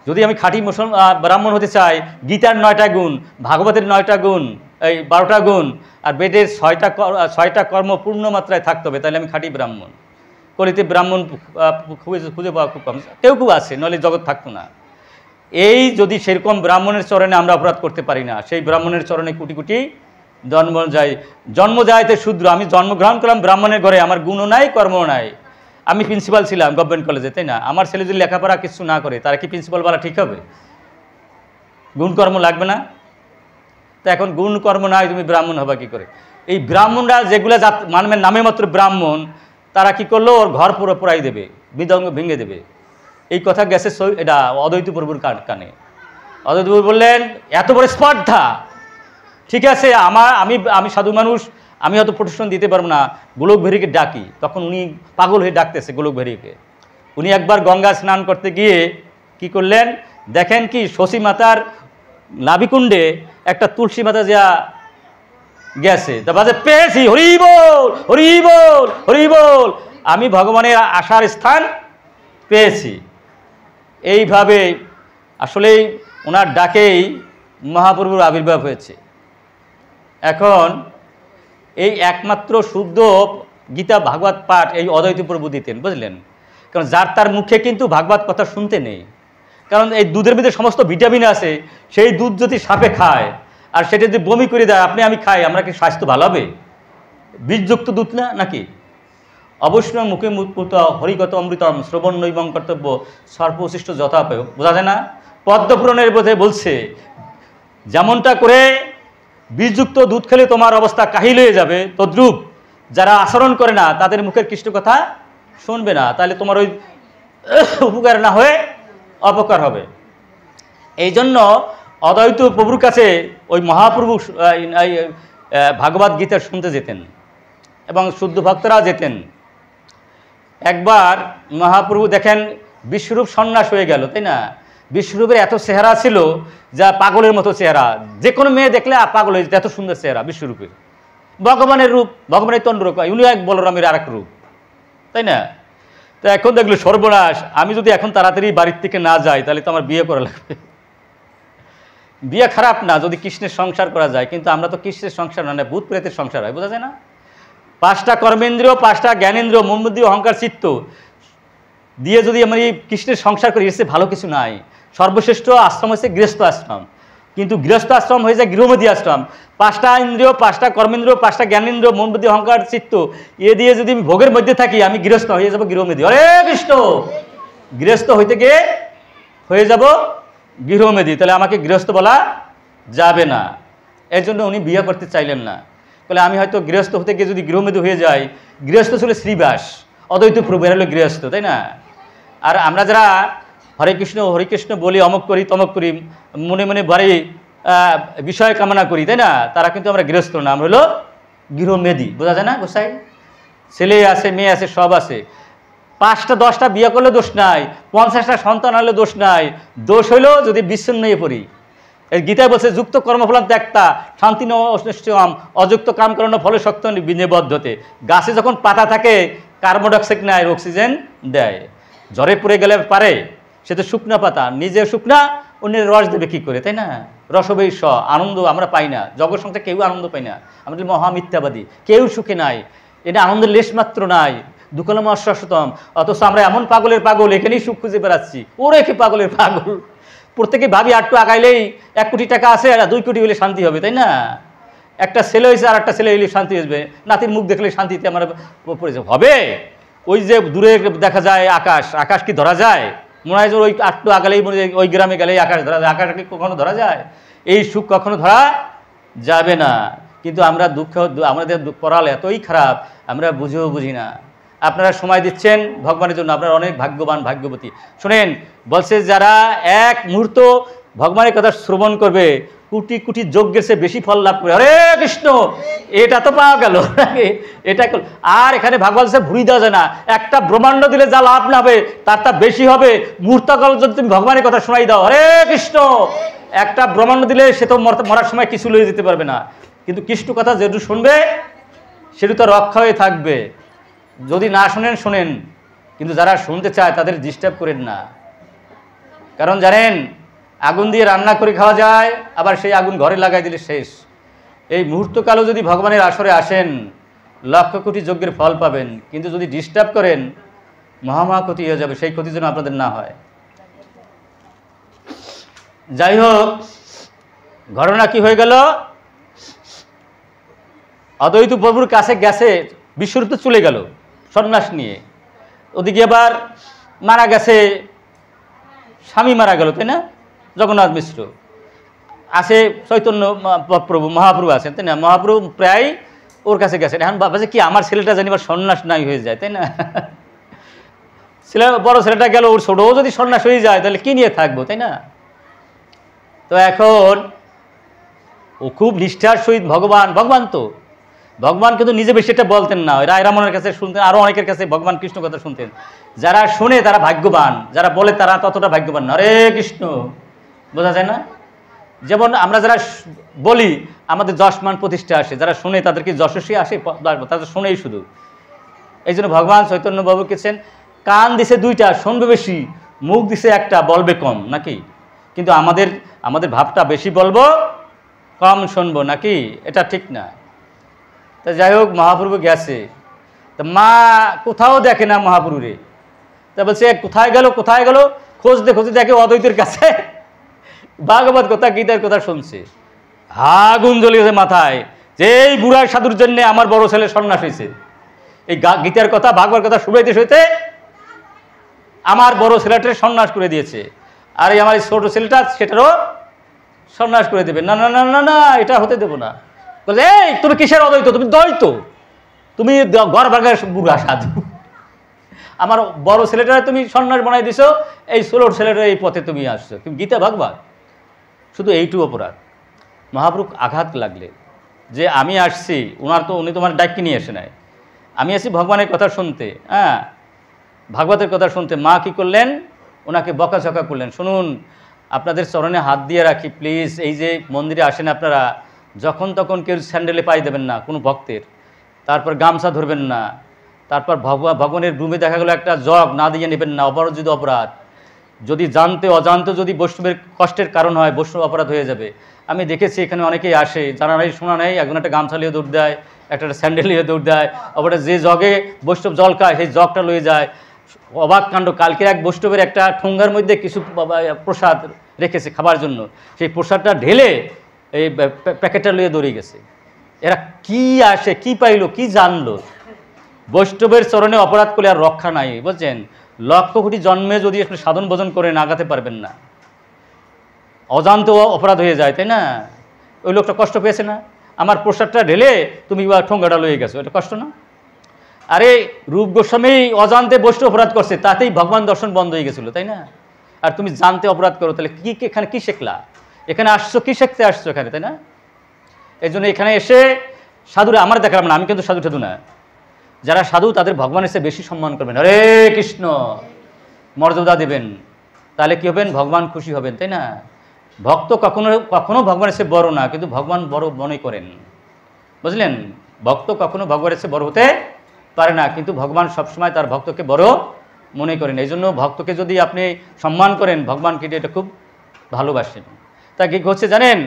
যদি আমি খাঁটি ব্রাহ্মণ হতে চাই, গীতার 9টা গুণ, ভাগবতের 9টা গুণ, এই 12টা গুণ, আর বেদের 6টা কর্ম পূর্ণ মাত্রায় থাকতে হবে, তাহলে আমি খাঁটি ব্রাহ্মণ। কলিতে ব্রাহ্মণ খুঁজে পাওয়া খুব কম, কেউ আছে, নইলে জগৎ থাকতো না। এই যদি সেরকম ব্রাহ্মণের চরণে আমরা অপরাধ করতে পারি না, সেই ব্রাহ্মণের চরণে কোটি কোটি জন্ম যাইতে শূদ্র। আমি জন্মগ্রহণ করলাম ব্রাহ্মণের ঘরে, আমার গুণও নাই, কর্মও নাই। আমি প্রিন্সিপাল ছিলাম গভর্নমেন্ট কলেজে, তাই না? আমার ছেলে যদি লেখাপড়া কিছু না করে, তারা কি প্রিন্সিপাল বলা ঠিক হবে? গুণকর্ম লাগবে না? তো এখন গুণকর্ম নাই, তুমি ব্রাহ্মণ হবা কি করে? এই ব্রাহ্মণরা যেগুলো মানবেন নামে মাত্র ব্রাহ্মণ, তারা কি করলো, ওর ঘর পুরো পোড়াই দেবে, মৃদঙ্গ ভেঙে দেবে। এই কথা গেছে এটা অদ্বৈত প্রভুর কানে। অদ্বৈত প্রভু বললেন, এত বড় স্পর্ধা, ঠিক আছে, আমি সাধু মানুষ, আমি হয়তো প্রতিষ্ঠান দিতে পারবো না, গোলক ভেরিকে ডাকি। তখন উনি পাগল হয়ে ডাকতেছে গোলক ভেরিকে। উনি একবার গঙ্গা স্নান করতে গিয়ে কি করলেন, দেখেন কি শশী মাতার নাভিকুণ্ডে একটা তুলসী মাতা যা গেছে, তারপরে পেয়েছি, হরি বল হরি বল হরি বল, আমি ভগবানের আসার স্থান পেয়েছি। এইভাবে আসলেই ওনার ডাকেই মহাপ্রভুর আবির্ভাব হয়েছে। এখন এই একমাত্র শুদ্ধ গীতা ভাগবত পাঠ এই অদ্বৈত প্রভু দিতেন, বুঝলেন? কারণ যার তার মুখে কিন্তু ভাগবত কথা শুনতে নেই, কারণ এই দুধের ভিতরে সমস্ত ভিটামিন আছে। সেই দুধ যদি সাপে খায় আর সেটা যদি বমি করে দেয়, আমি খাই, আমরা কি স্বাস্থ্য ভালো হবে? বীজযুক্ত দুধ না নাকি? অবশ্যই মুখে মুখপুত হরিগত অমৃতম শ্রবণ নৈবং কর্তব্য সর্বশিষ্ট যথাপয়, বোঝা যায় না? পদ্মপুরাণের বোধে বলছে, যেমনটা করে বীজযুক্ত দুধ খেলে তোমার অবস্থা কাহিল হয়ে যাবে, তদ্রূপ যারা আচরণ করে না তাদের মুখের কৃষ্ণ কথা শুনবে না, তাহলে তোমার ওই উপকার না হয়ে অপকার হবে। এই জন্য অদ্বৈত প্রভুর কাছে ওই মহাপ্রভু ভাগবত গীতা শুনতে যেতেন এবং শুদ্ধ ভক্তরা যেতেন। একবার মহাপ্রভু দেখেন বিশ্বরূপ সন্ন্যাস হয়ে গেল, তাই না? বিশ্বরূপের এত চেহারা ছিল যা পাগলের মতো চেহারা, যে কোনো মেয়ে দেখলে পাগল হয়ে যেত, এত সুন্দর চেহারা বিশ্বরূপের। ভগবানের রূপ, ভগবানের তন্দ্র, উনি এক বলরামের আর এক রূপ, তাই না? তো এখন দেখলো সর্বনাশ, আমি যদি এখন তাড়াতাড়ি বাড়ির থেকে না যাই তাহলে তো আমার বিয়ে করা লাগবে। বিয়ে খারাপ না যদি কৃষ্ণের সংসার করা যায়, কিন্তু আমরা তো কৃষ্ণের সংসার না, ভূত প্রেতের সংসার হয়, বোঝা যায় না? 5টা কর্মেন্দ্রিয়, 5টা জ্ঞানেন্দ্রিয়, মন বুদ্ধি অহংকার চিত্ত দিয়ে যদি আমি কৃষ্ণের সংসার করি, এসে ভালো কিছু নাই। সর্বশ্রেষ্ঠ আশ্রম হচ্ছে গৃহস্থ আশ্রম, কিন্তু গৃহস্থ আশ্রম হয়ে যায় গৃহমদী আশ্রম। 5টা ইন্দ্রিয়, 5টা কর্মেন্দ্রিয়, 5টা জ্ঞানেন্দ্রিয়, মন বুদ্ধি অহংকার চিত্ত এ দিয়ে যদি আমি ভোগের মধ্যে থাকি, আমি গৃহস্থ হয়ে যাব গৃহমদী। হরে কৃষ্ণ, গৃহস্থ হইতে গিয়ে হয়ে যাব গৃহমেধি, তাহলে আমাকে গৃহস্থ বলা যাবে না। এর জন্য উনি বিয়ে করতে চাইলেন না, বলে আমি হয়তো গৃহস্থ হতে গিয়ে যদি গৃহমেধি হয়ে যাই। গৃহস্থ ছিল শ্রীবাস, অদ্বৈত প্রভু এর হলো গৃহস্থ, তাই না? আর আমরা যারা হরে কৃষ্ণ বলি, অমক করি তমক করি, মনে মনে ভারী বিষয় কামনা করি, তাই না? তারা কিন্তু আমরা গৃহস্থ না, আমরা হলো গৃহমেধি, বোঝা যায় না গোসাই? ছেলে আছে, মেয়ে আছে, সব আছে। 5টা 10টা বিয়ে করলে দোষ নাই, 50টা সন্তান হলে দোষ নাই। দোষ হইল যদি বিচ্ছিন্ন হয়ে পড়ি। এই গীতায় বলছে, যুক্ত কর্মফলাম ত্যাক্তা শান্তি নম, অযুক্ত কাম করানো ফলে শক্ত বিনিবদ্ধতে। গাছে যখন পাতা থাকে কার্বন ডাইঅক্সাইড নেয়, অক্সিজেন দেয়। জ্বরে পড়ে গেলে পারে, সে তো শুকনা পাতা, নিজে শুকনা, অন্যের রস দেবে কী করে, তাই না? রসবেই আনন্দ আমরা পাই না, জগৎ সংসারে কেউ আনন্দ পাই না, আমাদের মহামিথ্যাবাদী, কেউ সুখে নাই, এটা আনন্দের লেশ মাত্র নাই। দুঃখলম অশ্বতম, অথচ আমরা এমন পাগলের পাগল, এখানেই সুখ খুঁজে বেড়াচ্ছি। ওরে কি পাগলের পাগল, প্রত্যেকে ভাবি আটটু আগাইলেই 1 কোটি টাকা আছে আর 2 কোটি হলে শান্তি হবে, তাই না? একটা ছেলে হয়েছে আর একটা ছেলে হইলে শান্তি আসবে, নাতির মুখ দেখলে শান্তিতে আমার পড়েছে হবে। ওই যে দূরে দেখা যায় আকাশ, আকাশ কি ধরা যায়? মনে হয় যে ওই আটটু আগালেই মনে হয় ওই গ্রামে গেলেই আকাশ ধরা যায়, আকাশ কি কখনো ধরা যায়? এই সুখ কখনো ধরা যাবে না। কিন্তু আমরা আমাদের পড়াল এতই খারাপ, আমরা বুঝেও বুঝি না। আপনারা সময় দিচ্ছেন ভগবানের জন্য, আপনারা অনেক ভাগ্যবান ভাগ্যবতী। শোনেন, বলছে যারা এক মুহূর্ত ভগবানের কথা শ্রবণ করবে, কোটি কোটি যজ্ঞের সে বেশি ফল লাভ করে। হরে কৃষ্ণ, এটা তো পাওয়া গেল, এটা আর এখানে ভাগবত সে ভুলি দেওয়া যায় না। একটা ব্রহ্মাণ্ড দিলে যা লাভ না হবে তার তা বেশি হবে মুহূর্তকাল যদি তুমি ভগবানের কথা শোনাই দাও। হরে কৃষ্ণ, একটা ব্রহ্মাণ্ড দিলে সে তো মরার সময় কিছু লয়ে যেতে পারবে না, কিন্তু কৃষ্ণ কথা যেটু শুনবে সেটু তো রক্ষা হয়ে থাকবে। যদি না শোনেন, কিন্তু যারা শুনতে চায় তাদের ডিস্টার্ব করেন না। কারণ জানেন, আগুন দিয়ে রান্না করে খাওয়া যায়, আবার সেই আগুন ঘরে লাগাই দিলে শেষ। এই মুহূর্তকালও যদি ভগবানের আসরে আসেন, 1,00,000 কোটি যজ্ঞের ফল পাবেন, কিন্তু যদি ডিস্টার্ব করেন মহা ক্ষতি হয়ে যাবে। সেই ক্ষতি যেন আপনাদের না হয়। যাই হোক, ঘটনা কি হয়ে গেল, অদ্বৈত প্রভুর কাছে গেছে, বিশ্বরূপ তো চলে গেল সন্ন্যাস নিয়ে, ওদিকে আবার মারা গেছে, স্বামী মারা গেল, তাই না? জগন্নাথ মিশ্র আছে, চৈতন্য প্রভু মহাপ্রভু আছেন, তাই না? মহাপ্রভু প্রায় ওর কাছে গেছেন। এখন বাবা যে কি আমার ছেলেটা জানি আবার সন্ন্যাস নাই হয়ে যায়, তাই না? বড় ছেলেটা গেল, ওর ছোটও যদি সন্ন্যাস হয়ে যায় তাহলে কি নিয়ে থাকবো, তাই না? তো এখন ও খুব নিষ্ঠার সহিত ভগবান তো ভগবান কিন্তু নিজে বেশি এটা বলতেন না, রায় রামনের কাছে শুনতেন, আরও অনেকের কাছে ভগবান কৃষ্ণ কথা শুনতেন। যারা শোনে তারা ভাগ্যবান, যারা বলে তারা ততটা ভাগ্যবান না। হরে কৃষ্ণ, বোঝা যায় না? যেমন আমরা যারা বলি আমাদের যশমান প্রতিষ্ঠা আসে, যারা শোনে তাদেরকে যশস্বী আসে, তাদের শোনেই শুধু। এই জন্য ভগবান চৈতন্য বাবু কেছেন কান দিছে দুইটা, শুনবে বেশি, মুখ দিছে একটা, বলবে কম, নাকি? কিন্তু আমাদের ভাবটা বেশি বলবো কম শুনবো, নাকি? এটা ঠিক না। তা যাই হোক, মহাপ্রভু গেছে, তা মা কোথাও দেখে না মহাপ্রভুরে। তা বলছে কোথায় গেল, খুঁজতে দেখে অদ্বৈতের কাছে ভাগবত কথা গীতার কথা শুনছে। আগুন জ্বলিয়েছে মাথায় যে এই বুড়া সাধুর জন্য আমার বড় ছেলে সন্ন্যাস হয়েছে। এই গীতার কথা ভাগবত কথা শুনাইতে আমার বড় ছেলেটার সন্ন্যাস করে দিয়েছে, আর এই আমার এই ছোট ছেলেটা সেটারও সন্ন্যাস করে দেবে। না না না না না, এটা হতে দেবো না। বলে এই তুমি কিসের অদ্বৈত, তুমি দ্বৈত, তুমি ঘর ভাগার বুড়া সাধু। আমার বড় ছেলেটা তুমি সন্ন্যাস বানাই দিছো, এই ছোট ছেলেটা এই পথে তুমি আসছো, তুমি গীতা ভাগবা। শুধু এইটু অপরাধ। মহাপ্রভু আঘাত লাগলে যে আমি আসছি, উনি তোমার ডাক্কি নিয়ে এসে নাই, আমি আসি ভগবানের কথা শুনতে, হ্যাঁ ভাগবতের কথা শুনতে। মা কি করলেন, ওনাকে বকাঝকা করলেন। শুনুন, আপনাদের চরণে হাত দিয়ে রাখি প্লিজ, এই যে মন্দিরে আসেন আপনারা, যখন তখন কেউ স্যান্ডেলে পাই দেবেন না কোনো ভক্তের, তারপর গামছা ধরবেন না, তারপর ভগবানের রুমে দেখা গেলো একটা জগ না দিয়ে নেবেন না, অপরাজিত অপরাধ। যদি জানতে অজান্তে যদি বৈষ্ণবের কষ্টের কারণ হয়, বৈষ্ণব অপরাধ হয়ে যাবে। আমি দেখেছি এখানে অনেকেই আসে, জানা নাই শোনা নেই, একজন একটা গামছা নিয়ে দৌড় দেয়, একটা স্যান্ডেল নিয়ে দৌড় দেয়, অপরটা যে জগে বৈষ্ণব জল খায় সেই জগটা লয়ে যায়। অবাক কাণ্ড, কালকের এক বৈষ্ণবের একটা ঠোঙ্গার মধ্যে কিছু প্রসাদ রেখেছে খাবার জন্য, সেই প্রসাদটা ঢেলে এই প্যাকেটটা লয়ে দৌড়ে গেছে। এরা কি আসে, কি পাইলো, কি জানলো? বৈষ্ণবের চরণে অপরাধ করলে আর রক্ষা নাই, বুঝছেন? লক্ষ কোটি জন্মে যদি আপনি সাধন ভোজন করেন আগাতে পারবেন না, অজান্ত অপরাধ হয়ে যায়, তাই না? ওই লোকটা কষ্ট পেয়েছে না, আমার প্রসাদটা ঢেলে তুমি ঠোঙ্গাটা লয়ে গেছো, এটা কষ্ট না? আরে রূপ গোস্বামী অজান্তে বৈষ্ণব অপরাধ করছে, তাতেই ভগবান দর্শন বন্ধ হয়ে গেছিলো, তাই না? আর তুমি জানতে অপরাধ করো, তাহলে কি এখানে কি শিখলা? এখানে আসছো কি শিখতে আসছো এখানে, তাই না? এই জন্য এখানে এসে সাধুরা আমার দেখালাম না, আমি কিন্তু সাধু না, যারা সাধু তাদের ভগবানের চেয়ে বেশি সম্মান করবেন, হরে কৃষ্ণ মর্যাদা দেবেন, তাহলে কি হবেন? ভগবান খুশি হবেন, তাই না? ভক্ত কখনো ভগবানের চেয়ে বড় না, কিন্তু ভগবান বড় মনে করেন, বুঝলেন? ভক্ত কখনো ভগবানের চেয়ে বড় হতে পারে না, কিন্তু ভগবান সবসময় তার ভক্তকে বড় মনে করেন। এই জন্য ভক্তকে যদি আপনি সম্মান করেন, ভগবানকে এটা খুব ভালোবাসেন। তা কি হচ্ছে জানেন,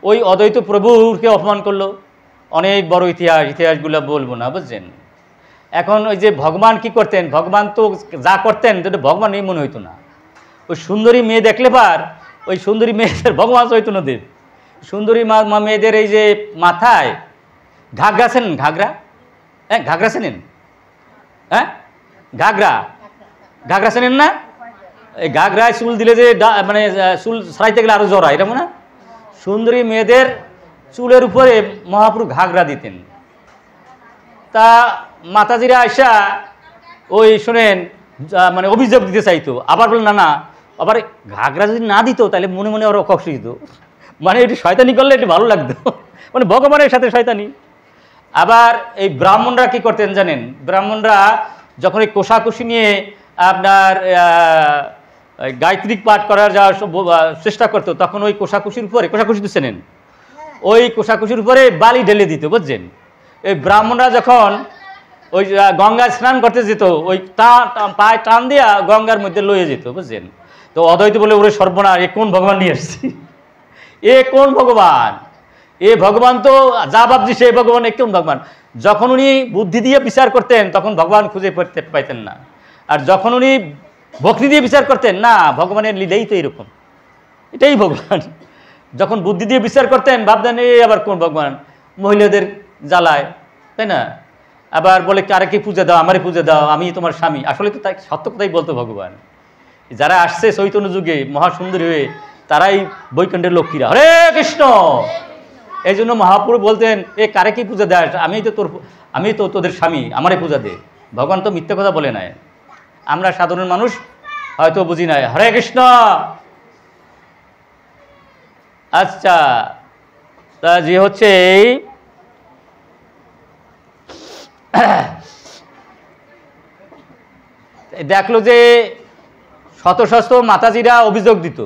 ওই অদ্বৈত প্রভুকে অপমান করলো, অনেক বড় ইতিহাসগুলো বলবো না, বুঝছেন? এখন ওই যে ভগবান কি করতেন, ভগবান তো যা করতেন যেটা ভগবান এই মনে হইতো না। ওই সুন্দরী মেয়ে দেখলে পার, ওই সুন্দরী মেয়েদের ভগবান চৈতন্যদেব সুন্দরী মেয়েদের এই যে মাথায় ঘাগরা চেনেন, হ্যাঁ ঘাগরা চেনেন, হ্যাঁ ঘাগরা চেনেন না? এই ঘাগরায় চুল দিলে যে মানে চুল ছাড়াইতে গেলে আরো জড়া, এটা মনে? সুন্দরী মেয়েদের চুলের উপরে মহাপ্রভু ঘাগরা দিতেন। তা মাতাজিরা আয়সা ওই শোনেন মানে অভিযোগ দিতে চাইতো, আবার বলেন না না, আবার ঘাগরা যদি না দিত তাহলে মনে মনে ওরা কষ্ট দিত, মানে এটি শয়তানি করলে এটি ভালো লাগতো, মানে ভগবানের সাথে শয়তানি। আবার এই ব্রাহ্মণরা কি করতেন জানেন, ব্রাহ্মণরা যখন এই কোষাকুষি নিয়ে আপনার গায়ত্রিক পাঠ করার যাওয়ার চেষ্টা করতো, তখন ওই কোষাকুষির উপরে, কোষাকুষি তো চেনেন, ওই কোষাকুষির উপরে বালি ঢেলে দিত, বুঝছেন? এই ব্রাহ্মণরা যখন ওই গঙ্গায় স্নান করতে যেত, ওই পায়ে টান দিয়া গঙ্গার মধ্যে লয়ে যেত, বুঝছেন? তো অদ্বৈত বলে ওরে সর্বনাশ, এ কোন ভগবান নিয়ে আসছি, এ কোন ভগবান, এ ভগবান তো যা ভাবছি সে ভগবান, এ কোন ভগবান? যখন উনি বুদ্ধি দিয়ে বিচার করতেন তখন ভগবান খুঁজে পাইতেন না, আর যখন উনি ভক্তি দিয়ে বিচার করতেন, না ভগবানের লীলাই তো এরকম, এটাই ভগবান। যখন বুদ্ধি দিয়ে বিচার করতেন ভাবতেন এ আবার কোন ভগবান, মহিলাদের জ্বালায়, তাই না? আবার বলে কারে পূজা দাও, আমারে পূজা দাও, আমি তোমার স্বামী। আসলে তো তাই সত্য কথাই বলতো ভগবান। যারা আসছে চৈতন্য যুগে মহাসুন্দরী হয়ে, তারাই বৈকুণ্ঠের লক্ষ্মীরা, হরে কৃষ্ণ। এই জন্য মহাপ্রভু বলতেন এ কারে কি পূজা দেয়, আমি তো তোদের স্বামী, আমারে পূজা দে। ভগবান তো মিথ্যে কথা বলে নাই, আমরা সাধারণ মানুষ হয়তো বুঝি নাই। হরে কৃষ্ণ। আচ্ছা, তা যে হচ্ছে এই দেখলো যে শত শত মাতাজিরা অভিযোগ দিত,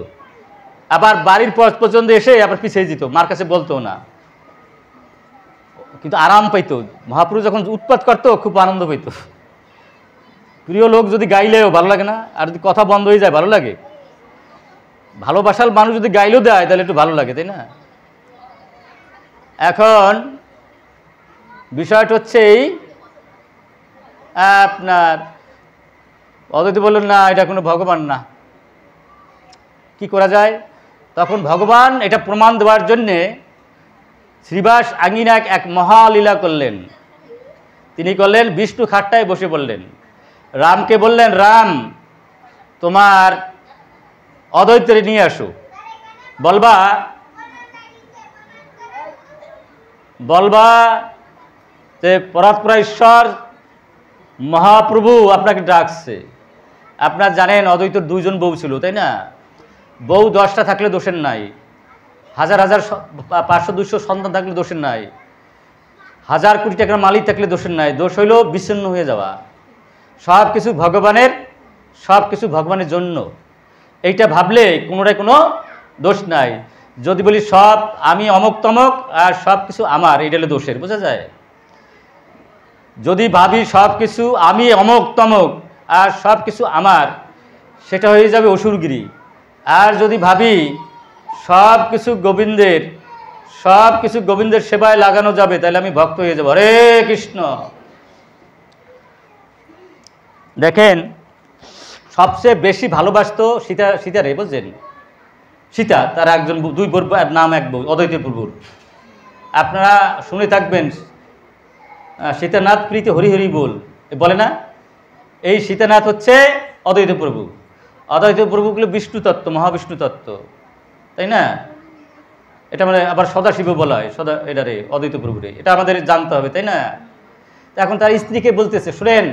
আবার বাড়ির পর্যন্ত এসে আবার পিছিয়ে দিত, মার কাছে বলতো না, কিন্তু আরাম পাইতো। মহাপুরুষ যখন উৎপাত করতো খুব আনন্দ পাইতো। প্রিয় লোক যদি গাইলেও ভালো লাগে না, আর যদি কথা বন্ধ হয়ে যায় ভালো লাগে? ভালোবাসার মানুষ যদি গাইলেও দেয় তাহলে একটু ভালো লাগে, তাই না? এখন বিষয়টা হচ্ছে এই, আপনার অদ্বৈত বললেন না এটা কোনো ভগবান না, কি করা যায়? তখন ভগবান এটা প্রমাণ দেওয়ার জন্যে শ্রীবাস আঙ্গিনায় এক মহালীলা করলেন। তিনি করলেন বিষ্ণু খাট্টায় বসে বললেন, রামকে বললেন, রাম তোমার অদ্বৈতরে নিয়ে আসো, বলবা যে পরাৎপরা ঈশ্বর মহাপ্রভু আপনাকে ডাকছে। আপনার জানেন অদ্বৈতর দুইজন বউ ছিল, তাই না? বউ 10টা থাকলে দোষের নাই, হাজার হাজার 500-200 সন্তান থাকলে দোষের নাই, 1000 কোটি টাকার মালিক থাকলে দোষের নাই। দোষ হইল বিচ্ছিন্ন হয়ে যাওয়া। সব কিছু ভগবানের, সব কিছু ভগবানের জন্য, এইটা ভাবলে কোনোটাই কোনো দোষ নাই। যদি বলি সব আমি অমুক তমক আর সব কিছু আমার, এইটা হলে দোষের, বোঝা যায়? যদি ভাবি সব কিছু আমি অমুক তমক আর সব কিছু আমার, সেটা হয়ে যাবে অসুরগিরি। আর যদি ভাবি সব কিছু গোবিন্দের, সব কিছু গোবিন্দের সেবায় লাগানো যাবে, তাহলে আমি ভক্ত হয়ে যাব। হরে কৃষ্ণ। দেখেন সবচেয়ে বেশি ভালোবাসতো সীতারে, বুঝছেন? সীতা তার একজন, 2 বউ নাম 1 বউ, অদ্বৈত প্রভুর। আপনারা শুনে থাকবেন সীতানাথ প্রীতি হরি হরি বলে না? এই সীতানাথ হচ্ছে অদ্বৈত প্রভু। অদ্বৈত প্রভুগুলো বিষ্ণু তত্ত্ব, মহাবিষ্ণু তত্ত্ব, তাই না? এটা মানে আবার সদাশিব বলা হয়, এটারে অদ্বৈত প্রভুরে, এটা আমাদের জানতে হবে, তাই না? এখন তার স্ত্রীকে বলতেছে, শুনেন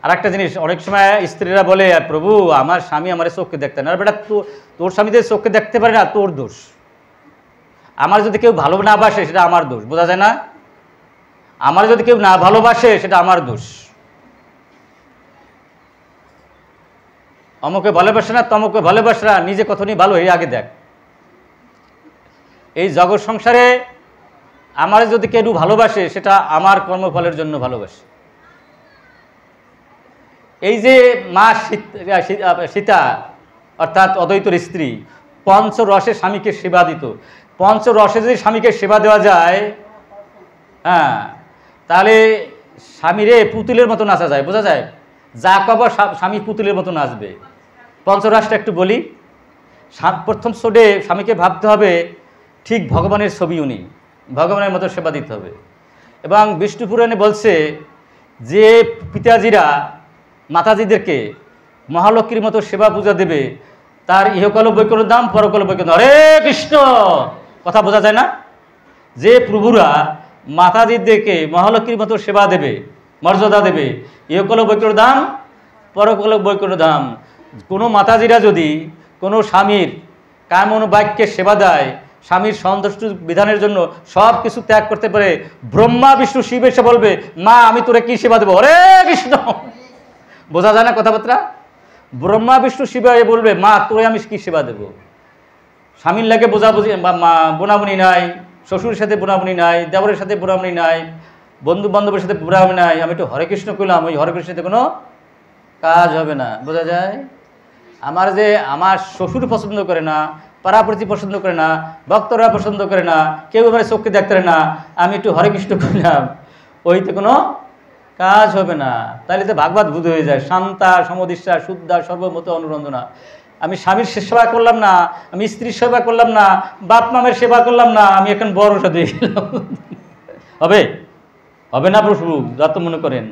আর একটা জিনিস, অনেক সময় স্ত্রীরা বলে, প্রভু আমার স্বামী আমার চোখকে দেখতে না। বেটা তোর স্বামীদের চোখকে দেখতে পারে না, তোর দোষ। আমার যদি কেউ ভালো না বাসে সেটা আমার দোষ, বোঝা যায় না? আমার যদি কেউ না ভালোবাসে সেটা আমার দোষ। অমুকে ভালোবাসে না, তমুকে ভালোবাসে না, নিজে কত নিয়ে ভালো হয়ে আগে দেখ। এই জগৎ সংসারে আমার যদি কেউ ভালোবাসে সেটা আমার কর্মফলের জন্য ভালোবাসে। এই যে মা সীতা অর্থাৎ অদ্বৈতর স্ত্রী, পঞ্চরসে স্বামীকে সেবা দিত। পঞ্চরসে যদি স্বামীকে সেবা দেওয়া যায়, হ্যাঁ, তাহলে স্বামীরে পুতুলের মতো নাচা যায়, বোঝা যায়? যা কব স্বামী পুতুলের মতো নাচবে। পঞ্চরসটা একটু বলি। প্রথম ছোটে স্বামীকে ভাবতে হবে ঠিক ভগবানের ছবি, উনি ভগবানের মতো সেবা দিতে হবে। এবং বিষ্ণু পুরাণে বলছে যে পিতাজিরা মাতাজিদেরকে মহালক্ষ্মীর মতো সেবা পূজা দেবে, তার ইহকাল বৈকুণ্ঠ ধাম, পরকাল বৈকুণ্ঠ। হরে কৃষ্ণ। কথা বোঝা যায় না? যে প্রভুরা মাতাজিদেরকে মহালক্ষ্মীর মতো সেবা দেবে, মর্যাদা দেবে, ইহকাল বৈকুণ্ঠ ধাম, পরকাল বৈকুণ্ঠ ধাম। কোনো মাতাজিরা যদি কোনো স্বামীর কামন বাক্যে সেবা দেয়, স্বামীর সন্তুষ্ট বিধানের জন্য সব কিছু ত্যাগ করতে পারে, ব্রহ্মা বিষ্ণু শিব এসে বলবে, মা আমি তোরে কি সেবা দেবো? হরে কৃষ্ণ। বোঝা যায় না কথাবার্তা? ব্রহ্মা বিষ্ণু শিব বলবে, মা তোরে আমি কি সেবা দেব? স্বামীর লাগে বোঝাবুঝি, বোনাবুনি নাই, শ্বশুরের সাথে বোনাবুনি নাই, দেবরের সাথে বোনাবুনি নাই, বন্ধু বান্ধবের সাথে বোনাবুনি নাই। আমি একটু হরে কৃষ্ণ করলাম, ওই হরে কৃষ্ণের সাথে কোনো কাজ হবে না, বোঝা যায়? আমার শ্বশুর পছন্দ করে না, পাড়াপ্রতি পছন্দ করে না, ভক্তরা পছন্দ করে না, কেউ এবারে চোখকে দেখতে পারে না, আমি একটু হরে কৃষ্ণ করলাম, ওইতে কোনো কাজ হবে না। তাহলে তো ভাগবত বুধ হয়ে যায়। শান্তা সমদিশা শুদ্ধা সর্বমত অনুরঞ্জনা। আমি স্বামীর সেবা করলাম না, আমি স্ত্রীর সেবা করলাম না, বাপ মামের সেবা করলাম না, আমি এখন বড় সাথে গেলাম। হবে? হবে না প্রভু, যত মনে করেন।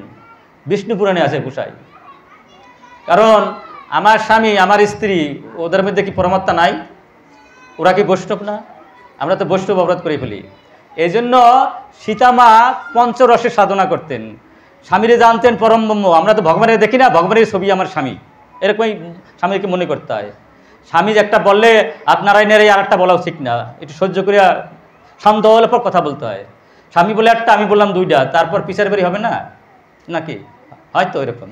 বিষ্ণু পুরাণে আছে গোসাই। কারণ আমার স্বামী আমার স্ত্রী, ওদের মধ্যে কি পরমাত্মা নাই? ওরা কি বৈষ্ণব না? আমরা তো বৈষ্ণব অপরাধ করে ফেলি। এই জন্য সীতামা পঞ্চরসে সাধনা করতেন, স্বামীরে জানতেন পরম ব্রহ্ম। আমরা তো ভগবানের দেখি না, ভগবানের ছবি আমার স্বামী, এরকমই স্বামীকে মনে করতে হয়। স্বামী একটা বললে আপনারাই নেই, আর একটা বলা উচিত না, একটু সহ্য করিয়া শান্ত হওয়ার পর কথা বলতে হয়। স্বামী বলে একটা, আমি বললাম দুইটা, তারপর পিছার বাড়ি হবে না নাকি? হয়তো এরকম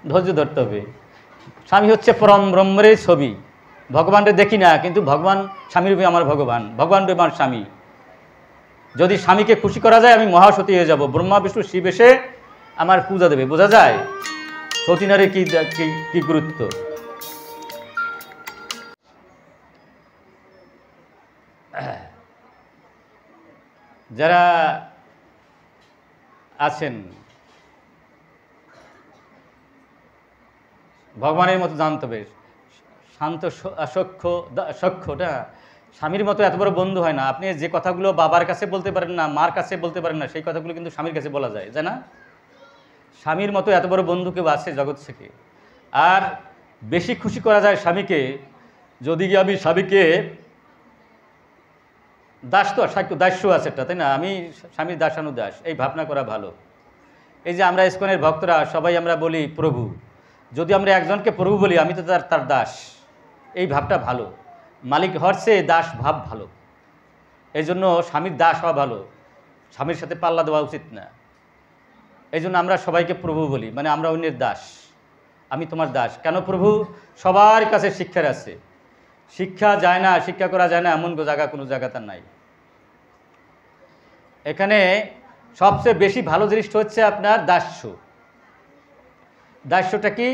ধৈর্য ধরতে হবে। স্বামী হচ্ছে পরম ব্রহ্মের ছবি। ভগবানকে দেখি না, কিন্তু ভগবান স্বামী রূপে আমার ভগবান, ভগবান রূপে আমার স্বামী। যদি স্বামীকে খুশি করা যায় আমি মহাসতী হয়ে যাব, ব্রহ্মা বিষ্ণু শিব এসে আমার পূজা দেবে। বোঝা যায় সতী নারীর কি গুরুত্ব। যারা আছেন ভগবানের মতো জানতে হবে, শান্ত সখ্যটা স্বামীর মতো এত বড় বন্ধু হয় না। আপনি যে কথাগুলো বাবার কাছে বলতে পারেন না, মার কাছে বলতে পারেন না, সেই কথাগুলো কিন্তু স্বামীর কাছে বলা যায়, জানা? স্বামীর মতো এত বড় বন্ধু কেউ আছে জগৎ থেকে। আর বেশি খুশি করা যায় স্বামীকে যদি আমি স্বামীকে দাস, তো দাস্য আছে একটা, তাই না? আমি স্বামীর দাসানুদাস, এই ভাবনা করা ভালো। এই যে আমরা ইসকনের ভক্তরা সবাই আমরা বলি প্রভু, যদি আমরা একজনকে প্রভু বলি আমি তো তার দাস, এই ভাবটা ভালো। মালিক হওয়ার চেয়ে দাস ভাব ভালো। এই জন্য স্বামীর দাস হওয়া ভালো, স্বামীর সাথে পাল্লা দেওয়া উচিত না। এই জন্য আমরা সবাইকে প্রভু বলি, মানে আমরা অন্যের দাস। আমি তোমার দাস। কেন প্রভু? সবার কাছে শিক্ষার আছে, শিক্ষা যায় না, শিক্ষা করা যায় না এমন জায়গা কোনো জায়গা তার নাই। এখানে সবচেয়ে বেশি ভালো জিনিসটা হচ্ছে আপনার দাস্য। দাস্যটা কি?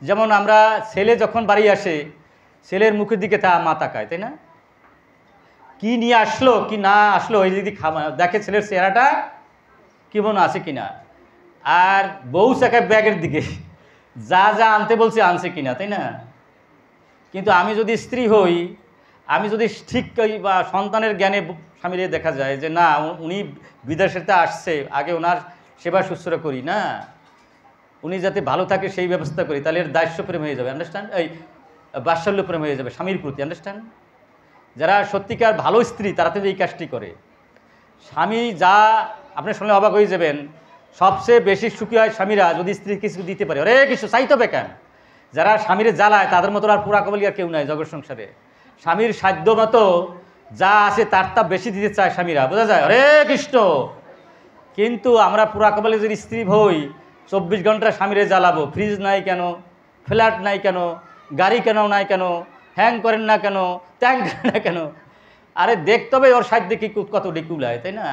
যেমন আমরা ছেলে যখন বাড়ি আসে, ছেলের মুখের দিকে মা তাকায়, তাই না? কি নিয়ে আসলো কি না আসলো ওই যদি দেখে ছেলের চেহারাটা কেমন আছে কিনা। আর বউ চাকায় ব্যাগের দিকে, যা যা আনতে বলছে আনছে কিনা, তাই না? কিন্তু আমি যদি স্ত্রী হই, আমি যদি ঠিক বা সন্তানের জ্ঞানে স্বামীরে দেখা যায় যে না উনি বিদেশেতে আসছে, আগে ওনার সেবা শুশ্রূষা করি, না উনি যাতে ভালো থাকে সেই ব্যবস্থা করি, তাহলে এর দাস্য প্রেম হয়ে যাবে, আন্ডারস্ট্যান্ড? এই বাৎসল্য প্রেম হয়ে যাবে স্বামীর প্রতি, আন্ডারস্ট্যান্ড? যারা সত্যিকার ভালো স্ত্রী তারা তো এই কাজটি করে। স্বামী যা আপনি শুনলে অবাক হয়ে যাবেন, সবচেয়ে বেশি সুখী হয় স্বামীরা যদি স্ত্রী কিছু দিতে পারে। অরে কিছু চাইতে হবে কেন? যারা স্বামীরে জ্বালায় তাদের মতো আর পুরা কবলি আর কেউ নাই জগৎ সংসারে। স্বামীর সাধ্য মতো যা আছে তার তা বেশি দিতে চায় স্বামীরা, বোঝা যায়? হরে কৃষ্ণ। কিন্তু আমরা পুরা কবলি যদি স্ত্রী হই, 24 ঘন্টা স্বামীরে জ্বালাবো। ফ্রিজ নাই কেন, ফ্ল্যাট নাই কেন, গাড়ি কেন নাই কেন, হ্যাং করেন না কেন, ট্যাঙ্ক করেন না কেন? আরে দেখতে হবে ওর সাধ্য কি কত ডিকুলায়, তাই না?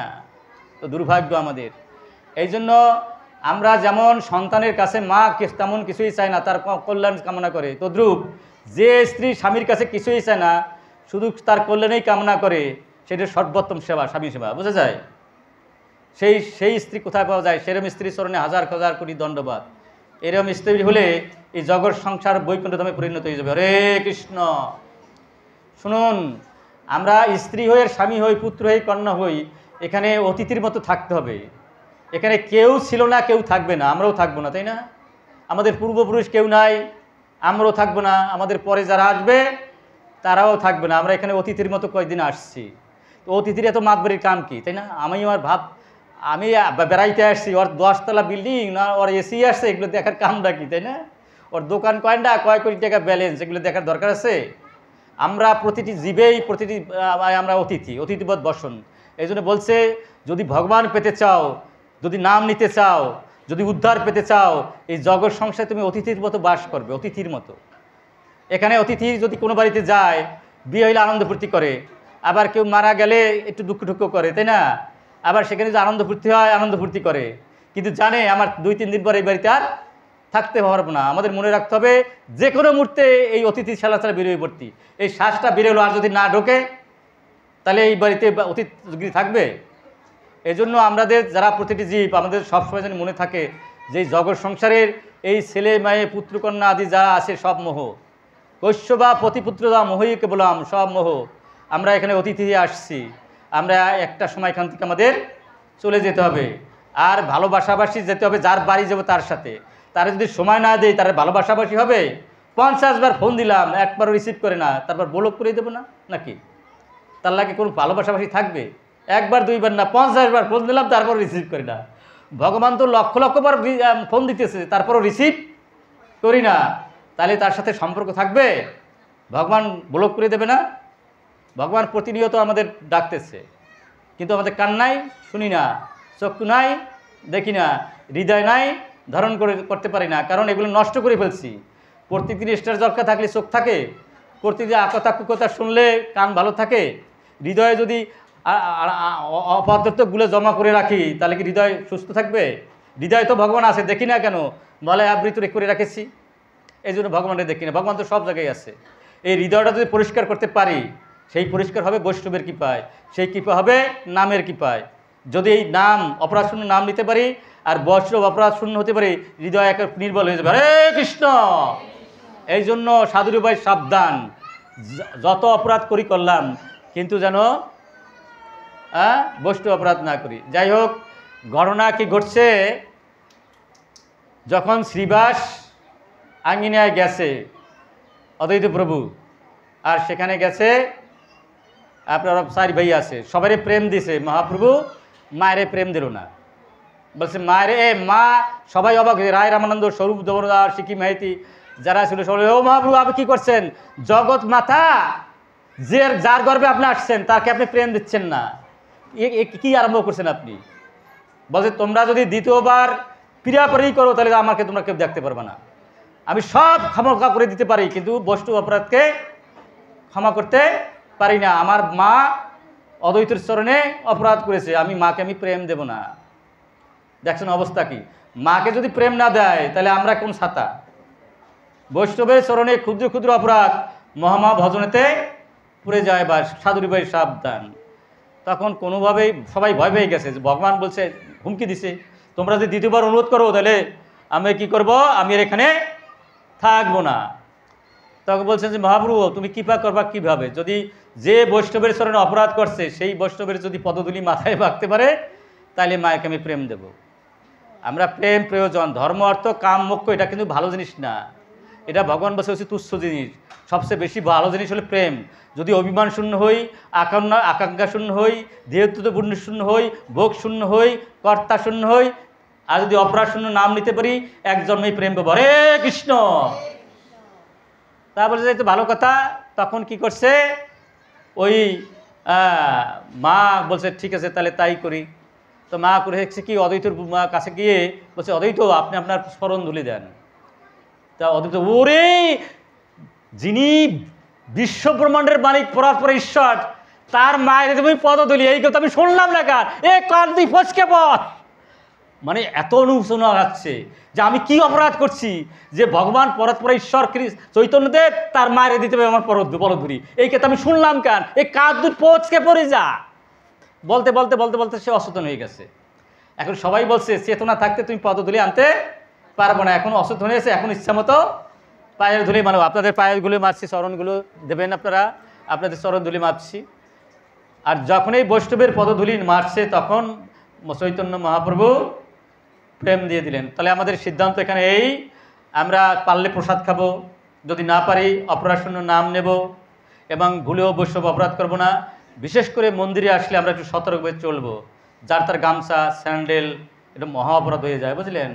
তো দুর্ভাগ্য আমাদের। এই জন্য আমরা যেমন সন্তানের কাছে মা তেমন কিছুই চায় না, তার কল্যাণ কামনা করে, তদ্রূপ যে স্ত্রী স্বামীর কাছে কিছুই চায় না, শুধু তার কল্যাণেই কামনা করে, সেটা সর্বোত্তম সেবা, স্বামী সেবা, বোঝা যায়? সেই স্ত্রী কোথায় পাওয়া যায়? সেরম স্ত্রী চরণে হাজার হাজার কোটি দণ্ডবাদ। এরম স্ত্রী হলে এই জগৎ সংসার বৈকুণ্ঠ ধামে পরিণত হয়ে যাবে। হরে কৃষ্ণ। শুনুন, আমরা স্ত্রী হয়ে স্বামী হই, পুত্র হই, কন্যা হই, এখানে অতিথির মতো থাকতে হবে। এখানে কেউ ছিল না, কেউ থাকবে না, আমরাও থাকবো না, তাই না? আমাদের পূর্বপুরুষ কেউ নাই, আমরাও থাকবো না, আমাদের পরে যারা আসবে তারাও থাকবে না। আমরা এখানে অতিথির মতো কয়েকদিন আসছি। তো অতিথির এত মাতবাড়ির কাম কি, তাই না? আমি বেড়াইতে আসছি, ওর 10 তলা বিল্ডিং না ওর এসি আসছে, এগুলো দেখার কামটা কি, তাই না? ওর দোকান কয়টা, কয় কোটি টাকা ব্যালেন্স, এগুলো দেখার দরকার আছে? আমরা প্রতিটি জীবেই আমরা অতিথিবোধ বসন। এই জন্য বলছে যদি ভগবান পেতে চাও, যদি নাম নিতে চাও, যদি উদ্ধার পেতে চাও, এই জগৎ সংসারে তুমি অতিথির মতো বাস করবে, অতিথির মতো। এখানে অতিথি যদি কোনো বাড়িতে যায়, বিয়ে হইলে আনন্দ ফুর্তি করে, আবার কেউ মারা গেলে একটু দুঃখ করে, তাই না? আবার সেখানে যে আনন্দ ফুর্তি হয়, আনন্দ ফুর্তি করে, কিন্তু জানে আমার 2-3 দিন পর এই বাড়িতে আর থাকতে পারবো না। আমাদের মনে রাখতে হবে যে কোনো মুহূর্তে এই অতিথি ছাড়া বেরোয় পড়তি। এই শ্বাসটা বেরোলো আর যদি না ঢোকে, তাহলে এই বাড়িতে অতিথি থাকবে? এই জন্য আমাদের যারা প্রতিটি জীব, আমাদের সবসময় যেন মনে থাকে যে জগৎ সংসারের এই ছেলে মেয়ে পুত্রকন্যা আদি যা আছে সব মোহ, কৈশ্য বা পতিপুত্র যা মোহইকে বললাম, সব মোহ। আমরা এখানে অতিথি আসছি, আমরা একটা সময় এখান থেকে আমাদের চলে যেতে হবে। আর ভালোবাসাবাসী যেতে হবে, যার বাড়ি যাবো তার সাথে। তারা যদি সময় না দেয়, তারা ভালোবাসাবাসী হবে? 50 বার ফোন দিলাম, একবারও রিসিভ করে না, তারপর ব্লক করে দেবো না নাকি? তার লাগে কোনো ভালোবাসাবাসী থাকবে? 1 বার 2 বার না, 50 বার ফোন দিলাম, তারপর রিসিভ করি না। ভগবান তো লক্ষ লক্ষ বার ফোন দিতেছে, তারপরও রিসিভ করি না, তাহলে তার সাথে সম্পর্ক থাকবে? ভগবান ব্লক করে দেবে না? ভগবান প্রতিনিয়ত আমাদের ডাকতেছে, কিন্তু আমাদের কান নাই, শুনি না, চক্ষু নাই, দেখি না, হৃদয় নাই, ধারণ করতে পারি না, কারণ এগুলো নষ্ট করে ফেলছি। প্রত্যেকদিন স্টার জলকা থাকলে চোখ থাকে, প্রত্যেকদিন আকতা কুকতা শুনলে কান ভালো থাকে, হৃদয়ে যদি অপাদ্রতগুলো জমা করে রাখি তাহলে কি হৃদয় সুস্থ থাকবে? হৃদয় তো ভগবান আছে, দেখি না কেন? বলে আবৃত করে রেখেছি, এই জন্য ভগবানকে দেখি না। ভগবান তো সব জায়গায় আছে। এই হৃদয়টা যদি পরিষ্কার করতে পারি, সেই পরিষ্কার হবে বৈষ্ণবের কৃপায়, সেই কৃপা হবে নামের কৃপায়। যদি এই নাম অপরাধ শূন্য নাম নিতে পারি আর বৈষ্ণব অপরাধ শূন্য হতে পারি, হৃদয় এক নির্বল হয়ে যাবে। হরে কৃষ্ণ। এই জন্য সাধুর ভাই সাবধান, যত অপরাধ করি করলাম, কিন্তু যেন বৈষ্ণব অপরাধ না করি। যাই হোক, ঘটনা কি ঘটছে, যখন শ্রীবাস আঙ্গিনায় গেছে অদ্বৈত প্রভু, আর সেখানে গেছে আপনার 4 ভাই আছে, সবারই প্রেম দিছে মহাপ্রভু, মায়েরে প্রেম দিল না। বলছে মায়েরে, মা সবাই অবাক হয়ে, রায় রামানন্দ, স্বরূপ দমনদার, সিকি মাইতি যারা ছিল সবাই, ও মহাপ্রভু আপনি কী করছেন? জগৎ মাতা যার গর্বে আপনি আসছেন তাকে আপনি প্রেম দিচ্ছেন না, কি আরম্ভ করছেন আপনি? বলছে তোমরা যদি দ্বিতীয়বার পিড়াপিড়ি করো তাহলে আমাকে তোমরা কেউ দেখতে পারবে না। আমি সব ক্ষমা করে দিতে পারি, কিন্তু বৈষ্ণব অপরাধকে ক্ষমা করতে পারি না। আমার মা অদ্বৈতের চরণে অপরাধ করেছে, আমি মাকে আমি প্রেম দেব না। দেখছেন অবস্থা কি? মাকে যদি প্রেম না দেয় তাহলে আমরা কোন ছাতা? বৈষ্ণবের চরণে ক্ষুদ্র ক্ষুদ্র অপরাধ মহামা ভজনেতে পড়ে যায়। বা সাধুরি ভাই সাবধান। তখন কোনোভাবেই সবাই ভয় পেয়ে গেছে, যে ভগবান বলছে, হুমকি দিছে, তোমরা যদি দ্বিতীয়বার অনুরোধ করো তাহলে আমি কি করব? আমি আর এখানে থাকবো না। তখন বলছেন যে মহাপ্রভু তুমি কৃপা করবা কিভাবে? যদি যে বৈষ্ণবের চরণে অপরাধ করছে সেই বৈষ্ণবের যদি পদধূলি মাথায় রাখতে পারে তাহলে মায়েকে আমি প্রেম দেব। আমরা প্রেম প্রয়োজন, ধর্ম অর্থ কাম মোক্ষ এটা কিন্তু ভালো জিনিস না, এটা ভগবান বসে হচ্ছে তুচ্ছ জিনিস। সবচেয়ে বেশি ভালো জিনিস হলো প্রেম। যদি অভিমান শূন্য হই, আকাঙ্ক্ষা শূন্য হই, দেহত্ব পুণ্য শূন্য হই, ভোগ শূন্য হই, কর্তা শূন্য হই, আর যদি অপরাধ শূন্য নাম নিতে পারি, এক জন্মেই প্রেম পাবো। হরে কৃষ্ণ। তারপরে যেহেতু ভালো কথা, তখন কি করছে ওই মা বলছে ঠিক আছে তাহলে তাই করি। তো মা করে কি অদ্বৈতর কাছে গিয়ে বলছে, অদ্বৈত আপনি আপনার স্মরণ ধুলি দেন। তা অদ্বৈত, ওরে যিনি বিশ্ব ব্রহ্মাণ্ডের মালিক পরাৎপর ঈশ্বর, তার মায়ের তুমি পদধূলি, এই কথা আমি শুনলাম না কার, এ কার তুই ফচকে পথ। মানে এত অনুশোচনা যাচ্ছে যে আমি কি অপরাধ করছি যে ভগবান পরাৎপর ঈশ্বর চৈতন্যদেব তার মায়ের দিতে হবে আমার পদধূলি, এই কথা আমি শুনলাম কেন, এই কার দুধ পচকে পড়ে যা। বলতে বলতে বলতে বলতে সে অসচেতন হয়ে গেছে। এখন সবাই বলছে চেতনা থাকতে তুমি পদধূলি আনতে পারবো না, এখন অসচেতন হয়েছে, এখন ইচ্ছা মতো পায়ের ধুলি মানব। আপনাদের পায়ের ধুলি মারছি, চরণগুলো দেবেন আপনারা, আপনাদের চরণ ধুলি মারছি। আর যখন এই বৈষ্ণবের পদধূলি মারছে তখন চৈতন্য মহাপ্রভু প্রেম দিয়ে দিলেন। তাহলে আমাদের সিদ্ধান্ত এখানে এই, আমরা পারলে প্রসাদ খাবো, যদি না পারি অপরাধ শূন্য নাম নেব, এবং ভুলেও বৈষ্ণব অপরাধ করব না। বিশেষ করে মন্দিরে আসলে আমরা একটু সতর্কভাবে চলবো। যার তার গামছা স্যান্ডেল এটা মহা অপরাধ হয়ে যায়, বুঝলেন?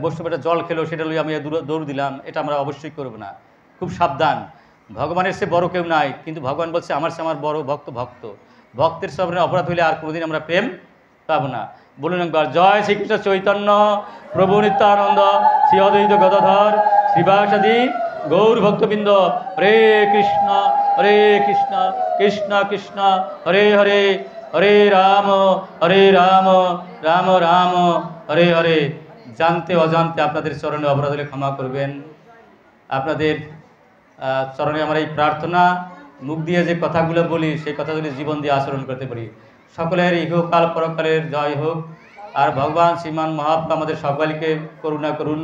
বৈষ্ণব একটা জল খেলো, সেটা লই আমি দৌড় দিলাম, এটা আমরা অবশ্যই করব না। খুব সাবধান। ভগবানের সে বড় কেউ নাই, কিন্তু ভগবান বলছে আমার সে আমার বড় ভক্ত। ভক্তের সামনে অপরাধ হইলে আর কোনোদিন আমরা প্রেম পাবো না। বলুন একবার, জয় শ্রীকৃষ্ণ চৈতন্য প্রভু নিত্যানন্দ শ্রী অদ্বৈত গদাধর শ্রীবাসাদি গৌর ভক্তবৃন্দ। হরে কৃষ্ণ কৃষ্ণ কৃষ্ণ হরে হরে, হরে রাম রাম রাম হরে হরে। জানতে অজান্তে আপনাদের চরণে অপরাধ হলে ক্ষমা করবেন। আপনাদের চরণে আমার এই প্রার্থনা, মুখ দিয়ে যে কথাগুলো বলি সেই কথাগুলি জীবন দিয়ে আচরণ করতে পারি। সকলের ইহকাল পরকালের জয় হোক। আর ভগবান শ্রীমান মহাত্মা আমাদের সকলকে করুণা করুন,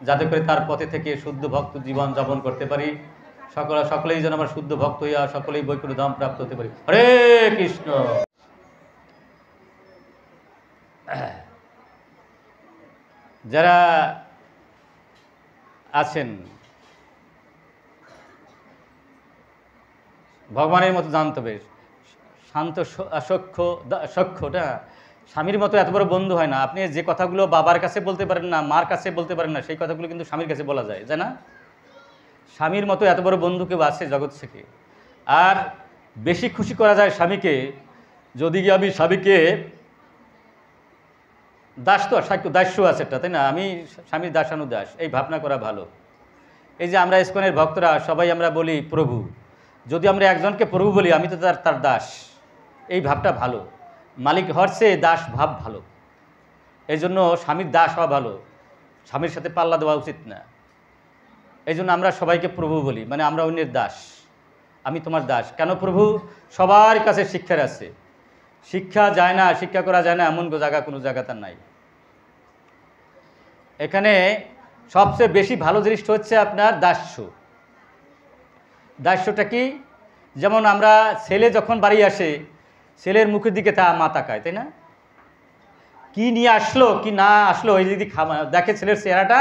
যাতে করে তার পথে থেকে শুদ্ধ ভক্ত জীবন যাপন করতে পারি। সকলেই যেন আমরা শুদ্ধ ভক্ত হইয়া সকলেই বৈকুণ্ঠ ধাম প্রাপ্ত হতে পারি। হরে কৃষ্ণ। যারা আছেন ভগবানের মতো জানতে হবে, শান্ত সখ্যটা স্বামীর মতো এত বড় বন্ধু হয় না। আপনি যে কথাগুলো বাবার কাছে বলতে পারেন না, মার কাছে বলতে পারেন না, সেই কথাগুলো কিন্তু স্বামীর কাছে বলা যায়, জানা? স্বামীর মতো এত বড় বন্ধু কেউ আছে জগৎ থেকে। আর বেশি খুশি করা যায় স্বামীকে যদি আমি স্বামীকে দাস তো দাস্য আছে একটা, তাই না? আমি স্বামীর দাসানুদাস, এই ভাবনা করা ভালো। এই যে আমরা ইসকনের ভক্তরা সবাই আমরা বলি প্রভু, যদি আমরা একজনকে প্রভু বলি আমি তো তার দাস, এই ভাবটা ভালো। মালিক হওয়ার চেয়ে দাস ভাব ভালো। এই জন্য স্বামীর দাস হওয়া ভালো, স্বামীর সাথে পাল্লা দেওয়া উচিত না। এই জন্য আমরা সবাইকে প্রভু বলি, মানে আমরা অন্যের দাস। আমি তোমার দাস। কেন প্রভু? সবার কাছে শিক্ষার আছে, শিক্ষা যায় না, শিক্ষা করা যায় না এমন জায়গা কোনো জায়গাতে নাই। এখানে সবচেয়ে বেশি ভালো জিনিসটা হচ্ছে আপনার দাস্য। দাস্যটা কি? যেমন আমরা ছেলে যখন বাড়ি আসে, ছেলের মুখের দিকে মা তাকায়, তাই না? কি নিয়ে আসলো কি না আসলো ওই যদি দেখে ছেলের চেহারাটা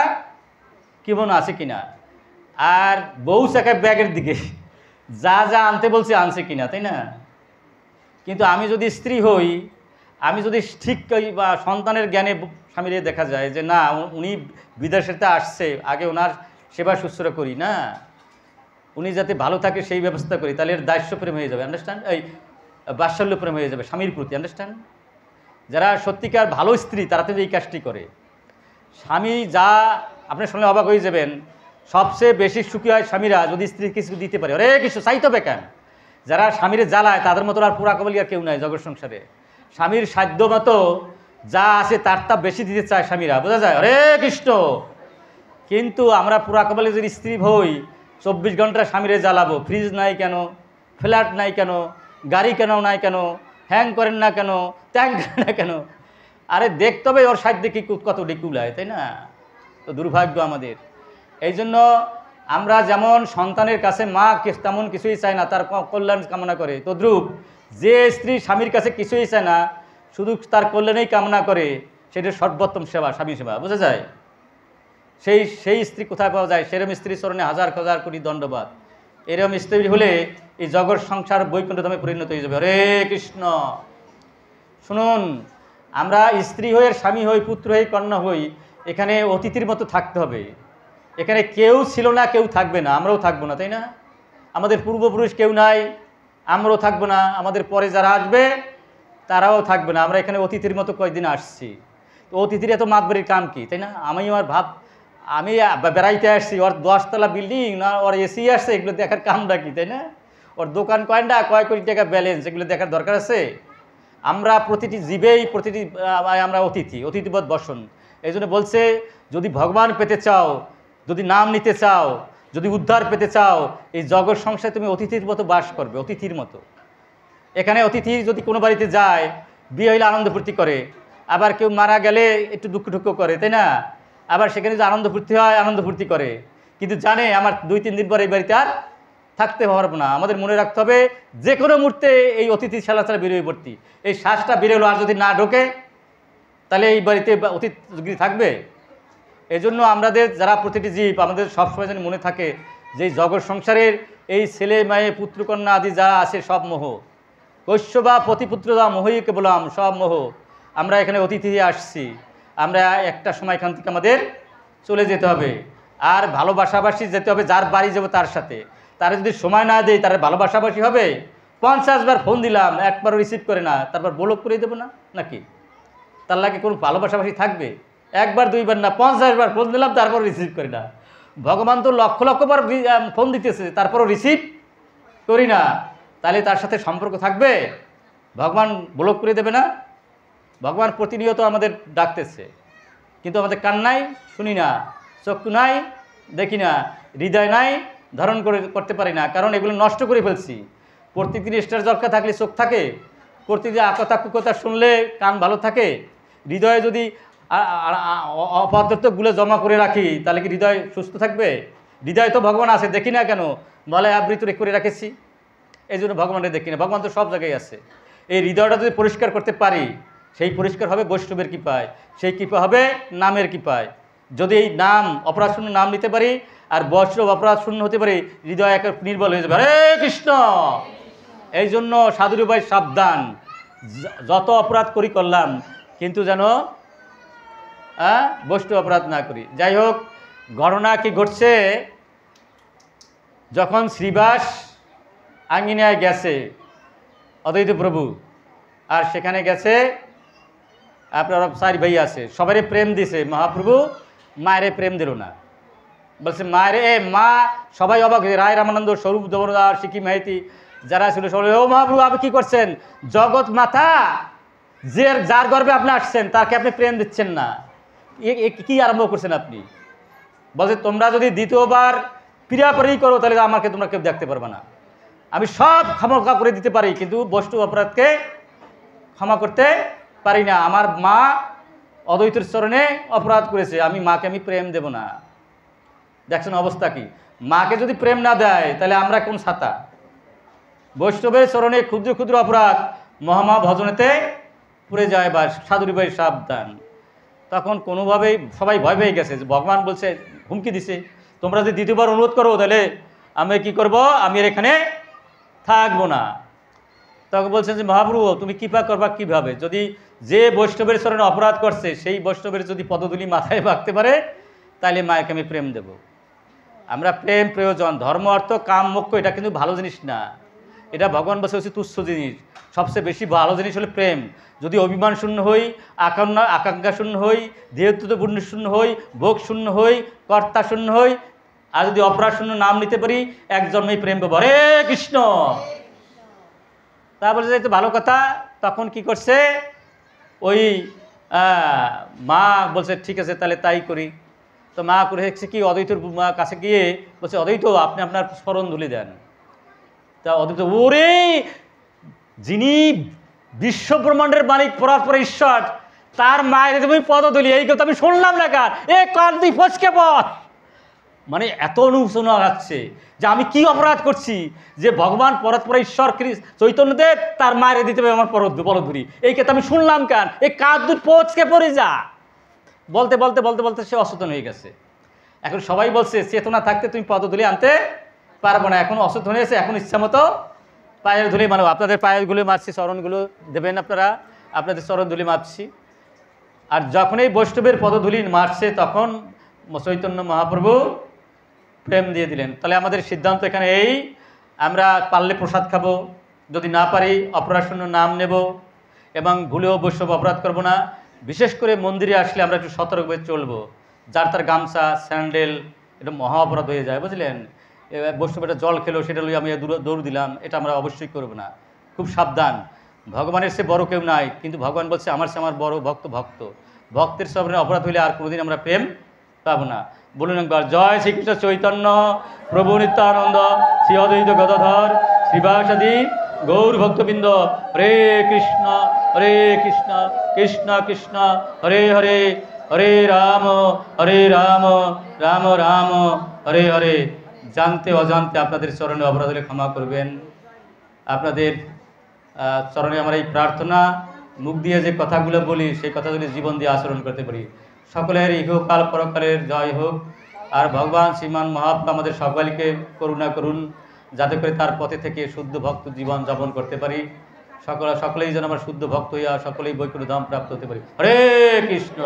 কেমন আছে কিনা। আর বউ চাকায় ব্যাগের দিকে, যা যা আনতে বলছে আনছে কিনা, তাই না? কিন্তু আমি যদি স্ত্রী হই, আমি যদি ঠিক বা সন্তানের জ্ঞানে স্বামীরে দেখা যায় যে না উনি বিদেশেতে আসছে, আগে ওনার সেবা শুশ্রূষা করি, না উনি যাতে ভালো থাকে সেই ব্যবস্থা করি, তাহলে এর দাস্য প্রেম হয়ে যাবে, আন্ডারস্ট্যান্ড? এই বাৎসল্য প্রেম হয়ে যাবে স্বামীর প্রতি, আন্ডারস্ট্যান্ড? যারা সত্যিকার ভালো স্ত্রী তারা তো এই কাজটি করে। স্বামী যা আপনি শুনলে অবাক হয়ে যাবেন, সবচেয়ে বেশি সুখী হয় স্বামীরা যদি স্ত্রী কিছু দিতে পারে। অরে কিছু চাইতে হবে কেন? যারা স্বামীরে জ্বালায় তাদের মতো আর পুরা কবলি আর কেউ নাই জগৎ সংসারে। স্বামীর সাধ্য মতো যা আছে তার তা বেশি দিতে চায় স্বামীরা, বোঝা যায়? হরে কৃষ্ণ। কিন্তু আমরা পুরা কবলি যদি স্ত্রী হই, 24 ঘন্টা স্বামীরে জ্বালাবো, ফ্রিজ নাই কেন, ফ্ল্যাট নাই কেন, গাড়ি কেন নাই কেন, হ্যাং করেন না কেন, ট্যাঙ্ক করেন না কেন, আরে দেখতে হবে ওর সাইড দেখি কত ডিকুলায়, তাই না? তো দুর্ভাগ্য আমাদের। এই জন্য আমরা যেমন সন্তানের কাছে মা তেমন কিছুই চায় না, তার কল্যাণ কামনা করে, তদ্রূপ যে স্ত্রী স্বামীর কাছে কিছুই চায় না, শুধু তার কল্যাণেই কামনা করে, সেটা সর্বোত্তম সেবা, স্বামী সেবা, বোঝা যায়? সেই স্ত্রী কোথায় পাওয়া যায়? সেরম স্ত্রী চরণে হাজার হাজার কোটি দণ্ডবাদ। এরম স্ত্রী হলে এই জগৎ সংসার বৈকুণ্ঠধামে পরিণত হয়ে যাবে। হরে কৃষ্ণ। শুনুন, আমরা স্ত্রী হয়ে, স্বামী হই, পুত্র হই, কন্যা হই, এখানে অতিথির মতো থাকতে হবে। এখানে কেউ ছিল না, কেউ থাকবে না, আমরাও থাকবো না, তাই না? আমাদের পূর্বপুরুষ কেউ নাই, আমরাও থাকবো না, আমাদের পরে যারা আসবে তারাও থাকবে না। আমরা এখানে অতিথির মতো কয়েকদিন আসছি। তো অতিথির এত মাতবাড়ির কাম কি, তাই না? আমি বেড়াইতে আসছি, ওর 10 তলা বিল্ডিং না ওর এসি আসছে, এগুলো দেখার কামটা কি, তাই না? ওর দোকান কয়টা, কয় কোটি টাকা ব্যালেন্স, এগুলো দেখার দরকার আছে? আমরা প্রতিটি জীবেই আমরা অতিথিবৎ বসন। এই জন্য বলছে যদি ভগবান পেতে চাও, যদি নাম নিতে চাও, যদি উদ্ধার পেতে চাও, এই জগৎ সংসারে তুমি অতিথির মতো বাস করবে, অতিথির মতো। এখানে অতিথি যদি কোনো বাড়িতে যায়, বিয়ে হইলে আনন্দ ফুর্তি করে, আবার কেউ মারা গেলে একটু দুঃখ টুক্ষ করে, তাই না? আবার সেখানে যে আনন্দ ফুর্তি হয়, আনন্দ ফুর্তি করে, কিন্তু জানে আমার 2-3 দিন পর এই বাড়িতে আর থাকতে পারবো না। আমাদের মনে রাখতে হবে যে কোনো মুহূর্তে এই অতিথি ছাড়া বেরোয় পড়তি। এই শ্বাসটা বেরোলো আর যদি না ঢোকে, তাহলে এই বাড়িতে অতিথি থাকবে? এই জন্য আমাদের যারা প্রতিটি জীব, আমাদের সবসময় যেন মনে থাকে যে জগৎ সংসারের এই ছেলে মেয়ে পুত্রকন্যা আদি যা আছে সব মোহ, কৈশ্য বা পতিপুত্র যা মোহই কেবলাম, সব মোহ। আমরা এখানে অতিথি আসছি, আমরা একটা সময় এখান থেকে আমাদের চলে যেতে হবে। আর ভালোবাসাবাসী যেতে হবে, যার বাড়ি যাবো তার সাথে। তারা যদি সময় না দেয়, তারা ভালোবাসাবাসী হবে? 50 বার ফোন দিলাম, একবারও রিসিভ করে না, তারপর ব্লক করে দেবো না নাকি? তার লাগে কোনো ভালোবাসাবাসী থাকবে? 1 বার 2 বার না, 50 বার ফোন দিলাম, তারপর রিসিভ করি না। ভগবান তো লক্ষ লক্ষ বার ফোন দিতেছে, তারপরও রিসিভ করি না, তাহলে তার সাথে সম্পর্ক থাকবে? ভগবান ব্লক করে দেবে না? ভগবান প্রতিনিয়ত আমাদের ডাকতেছে, কিন্তু আমাদের কান নাই, শুনি না, চক্ষু নাই, দেখি না, হৃদয় নাই, ধারণ করতে পারি না, কারণ এগুলো নষ্ট করে ফেলছি। প্রত্যেকদিন স্টার জলকা থাকলে চোখ থাকে, প্রতিদিন আকথা কুকথা শুনলে কান ভালো থাকে। হৃদয়ে যদি অপদার্থগুলো জমা করে রাখি, তাহলে কি হৃদয় সুস্থ থাকবে? হৃদয় তো ভগবান আছে, দেখি না কেন? বলে আবৃত করে রাখেছি, এই জন্য ভগবানের দেখি না। ভগবান তো সব জায়গায় আছে। এই হৃদয়টা যদি পরিষ্কার করতে পারি, সেই পরিষ্কার হবে বৈষ্ণবের কৃপায়, সেই কৃপা হবে নামের কৃপায়। যদি এই নাম অপরাধ শূন্য নাম নিতে পারি, আর বৈষ্ণব অপরাধ শূন্য হতে পারি, হৃদয় এক নির্বল হয়ে যাবে। হরে কৃষ্ণ। এই জন্য সাধুর ভাই সাবধান, যত অপরাধ করি করলাম, কিন্তু যেন বৈষ্ণব অপরাধ না করি। যাই হোক, ঘটনা কি ঘটছে, যখন শ্রীবাস আঙ্গিনায় গেছে, অদ্বৈত প্রভু। আর সেখানে গেছে আপনার 4 ভাই আছে, সবারই প্রেম দিছে, মহাপ্রভু মায়েরে প্রেম দিল না। বলছে মায়েরে, মা সবাই অবাক হয়ে, রায় রামানন্দ, স্বরূপ দেবদার, সিকিম মাইতি যারা ছিল সবাই, ও মহাপ্রভু আপনি কী করছেন? জগৎ মাতা যার গর্বে আপনি আসছেন তাকে আপনি প্রেম দিচ্ছেন না, কি আরম্ভ করছেন আপনি? বলছে তোমরা যদি দ্বিতীয়বার পিড়াপাড়ি করো তাহলে আমাকে তোমরা কেউ দেখতে পারবে না। আমি সব ক্ষমা করে দিতে পারি, কিন্তু বস্তু অপরাধকে ক্ষমা করতে পারি না। আমার মা অদ্বৈতের চরণে অপরাধ করেছে, আমি মাকে প্রেম দেব না। দেখছেন অবস্থা কি? মাকে যদি প্রেম না দেয় তাহলে আমরা কোন ছাতা? বৈষ্ণবের চরণে ক্ষুদ্র ক্ষুদ্র অপরাধ মহামা ভজনেতে পড়ে যায়, বা সাধুরি ভাই সাবধান। তখন কোনোভাবেই সবাই ভয় পেয়ে গেছে, যে ভগবান বলছে, হুমকি দিছে, তোমরা যদি দ্বিতীয়বার অনুরোধ করো তাহলে আমি কি করব? আমি আর এখানে থাকবো না। তখন বলছেন যে মহাপ্রভু তুমি কৃপা করবা কিভাবে? যদি যে বৈষ্ণবের চরণে অপরাধ করছে সেই বৈষ্ণবের যদি পদধূলি মাথায় রাখতে পারে তাহলে মায়েকে আমি প্রেম দেব। আমরা প্রেম প্রয়োজন, ধর্ম অর্থ কাম মোক্ষ এটা কিন্তু ভালো জিনিস না, এটা ভগবান বসে হচ্ছে তুচ্ছ জিনিস। সবচেয়ে বেশি ভালো জিনিস হলো প্রেম। যদি অভিমান শূন্য হই, আকাঙ্ক্ষা শূন্য হই, দেহত্ব পুণ্য শূন্য হই, ভোগ শূন্য হই, কর্তা শূন্য হই, আর যদি অপরাধ শূন্য নাম নিতে পারি, এক জন্মেই প্রেম পাবো। হরে কৃষ্ণ। তা বলে তো ভালো কথা। তখন কি করছে ওই মা বলছে ঠিক আছে তাহলে তাই করি। তো মা করে কি অদ্বৈতর কাছে গিয়ে বলছে, অদ্বৈত আপনি আপনার স্মরণ ধুলি দেন। তা অদ্বৈত, ওরে যিনি বিশ্ব ব্রহ্মাণ্ডের মালিক পরাৎপর ঈশ্বর, তার মায়ের তুমি পদধূলি, এই কথা আমি শুনলাম না কার, এ কার তুই ফচকে পথ। মানে এত অনুশোচনা যাচ্ছে যে আমি কি অপরাধ করছি যে ভগবান পরাৎপর ঈশ্বর চৈতন্যদেব তার মায়ের দিতে হবে আমার পদধূলি, এই কথা আমি শুনলাম কান, এই কার দুধ পচকে পড়ে যা। বলতে বলতে বলতে বলতে সে অচেতন হয়ে গেছে। এখন সবাই বলছে চেতনা থাকতে তুমি পদধূলি আনতে পারবো না, এখন অচেতন হয়েছে, এখন ইচ্ছা মতো পায়ের ধুলি মানব। আপনাদের পায়ের ধুলি মারছি, চরণগুলো দেবেন আপনারা, আপনাদের চরণ ধুলি মারছি। আর যখন এই বৈষ্ণবের পদধূলি মারছে তখন চৈতন্য মহাপ্রভু প্রেম দিয়ে দিলেন। তাহলে আমাদের সিদ্ধান্ত এখানে এই, আমরা পারলে প্রসাদ খাবো, যদি না পারি অপরাধ নাম নেব, এবং ভুলেও বৈষ্ণব অপরাধ করব না। বিশেষ করে মন্দিরে আসলে আমরা একটু সতর্কভাবে চলবো। যার তার গামছা স্যান্ডেল এটা মহা অপরাধ হয়ে যায়, বুঝলেন? বৈষ্ণব একটা জল খেলো সেটা লইয়ে আমি দৌড় দিলাম, এটা আমরা অবশ্যই করব না। খুব সাবধান। ভগবানের সে বড় কেউ নাই, কিন্তু ভগবান বলছে আমার সে আমার বড় ভক্ত। ভক্তের সামনে অপরাধ হইলে আর কোনোদিন আমরা প্রেম পাবো না। বলুন একবার, জয় শ্রীকৃষ্ণ চৈতন্য প্রভু নিত্যানন্দ শ্রী অদ্বৈত গদাধর শ্রীবাসাদি গৌর ভক্তবৃন্দ। হরে কৃষ্ণ কৃষ্ণ কৃষ্ণ হরে হরে, হরে রাম রাম রাম হরে হরে। জানতে অজান্তে আপনাদের চরণে অপরাধ হলে ক্ষমা করবেন। আপনাদের চরণে আমার এই প্রার্থনা, মুখ দিয়ে যে কথাগুলো বলি সেই কথাগুলি জীবন দিয়ে আচরণ করতে পারি। সকলের ইহকাল পরকালের জয় হোক। আর ভগবান শ্রীমান মহাপ্রভু আমাদের সকলকে করুণা করুন, যাতে করে তার পথে থেকে শুদ্ধ ভক্ত জীবন যাপন করতে পারি। সকলেই যেন আমরা শুদ্ধ ভক্ত হইয়া সকলেই বৈকুণ্ঠ ধাম প্রাপ্ত হতে পারি। হরে কৃষ্ণ।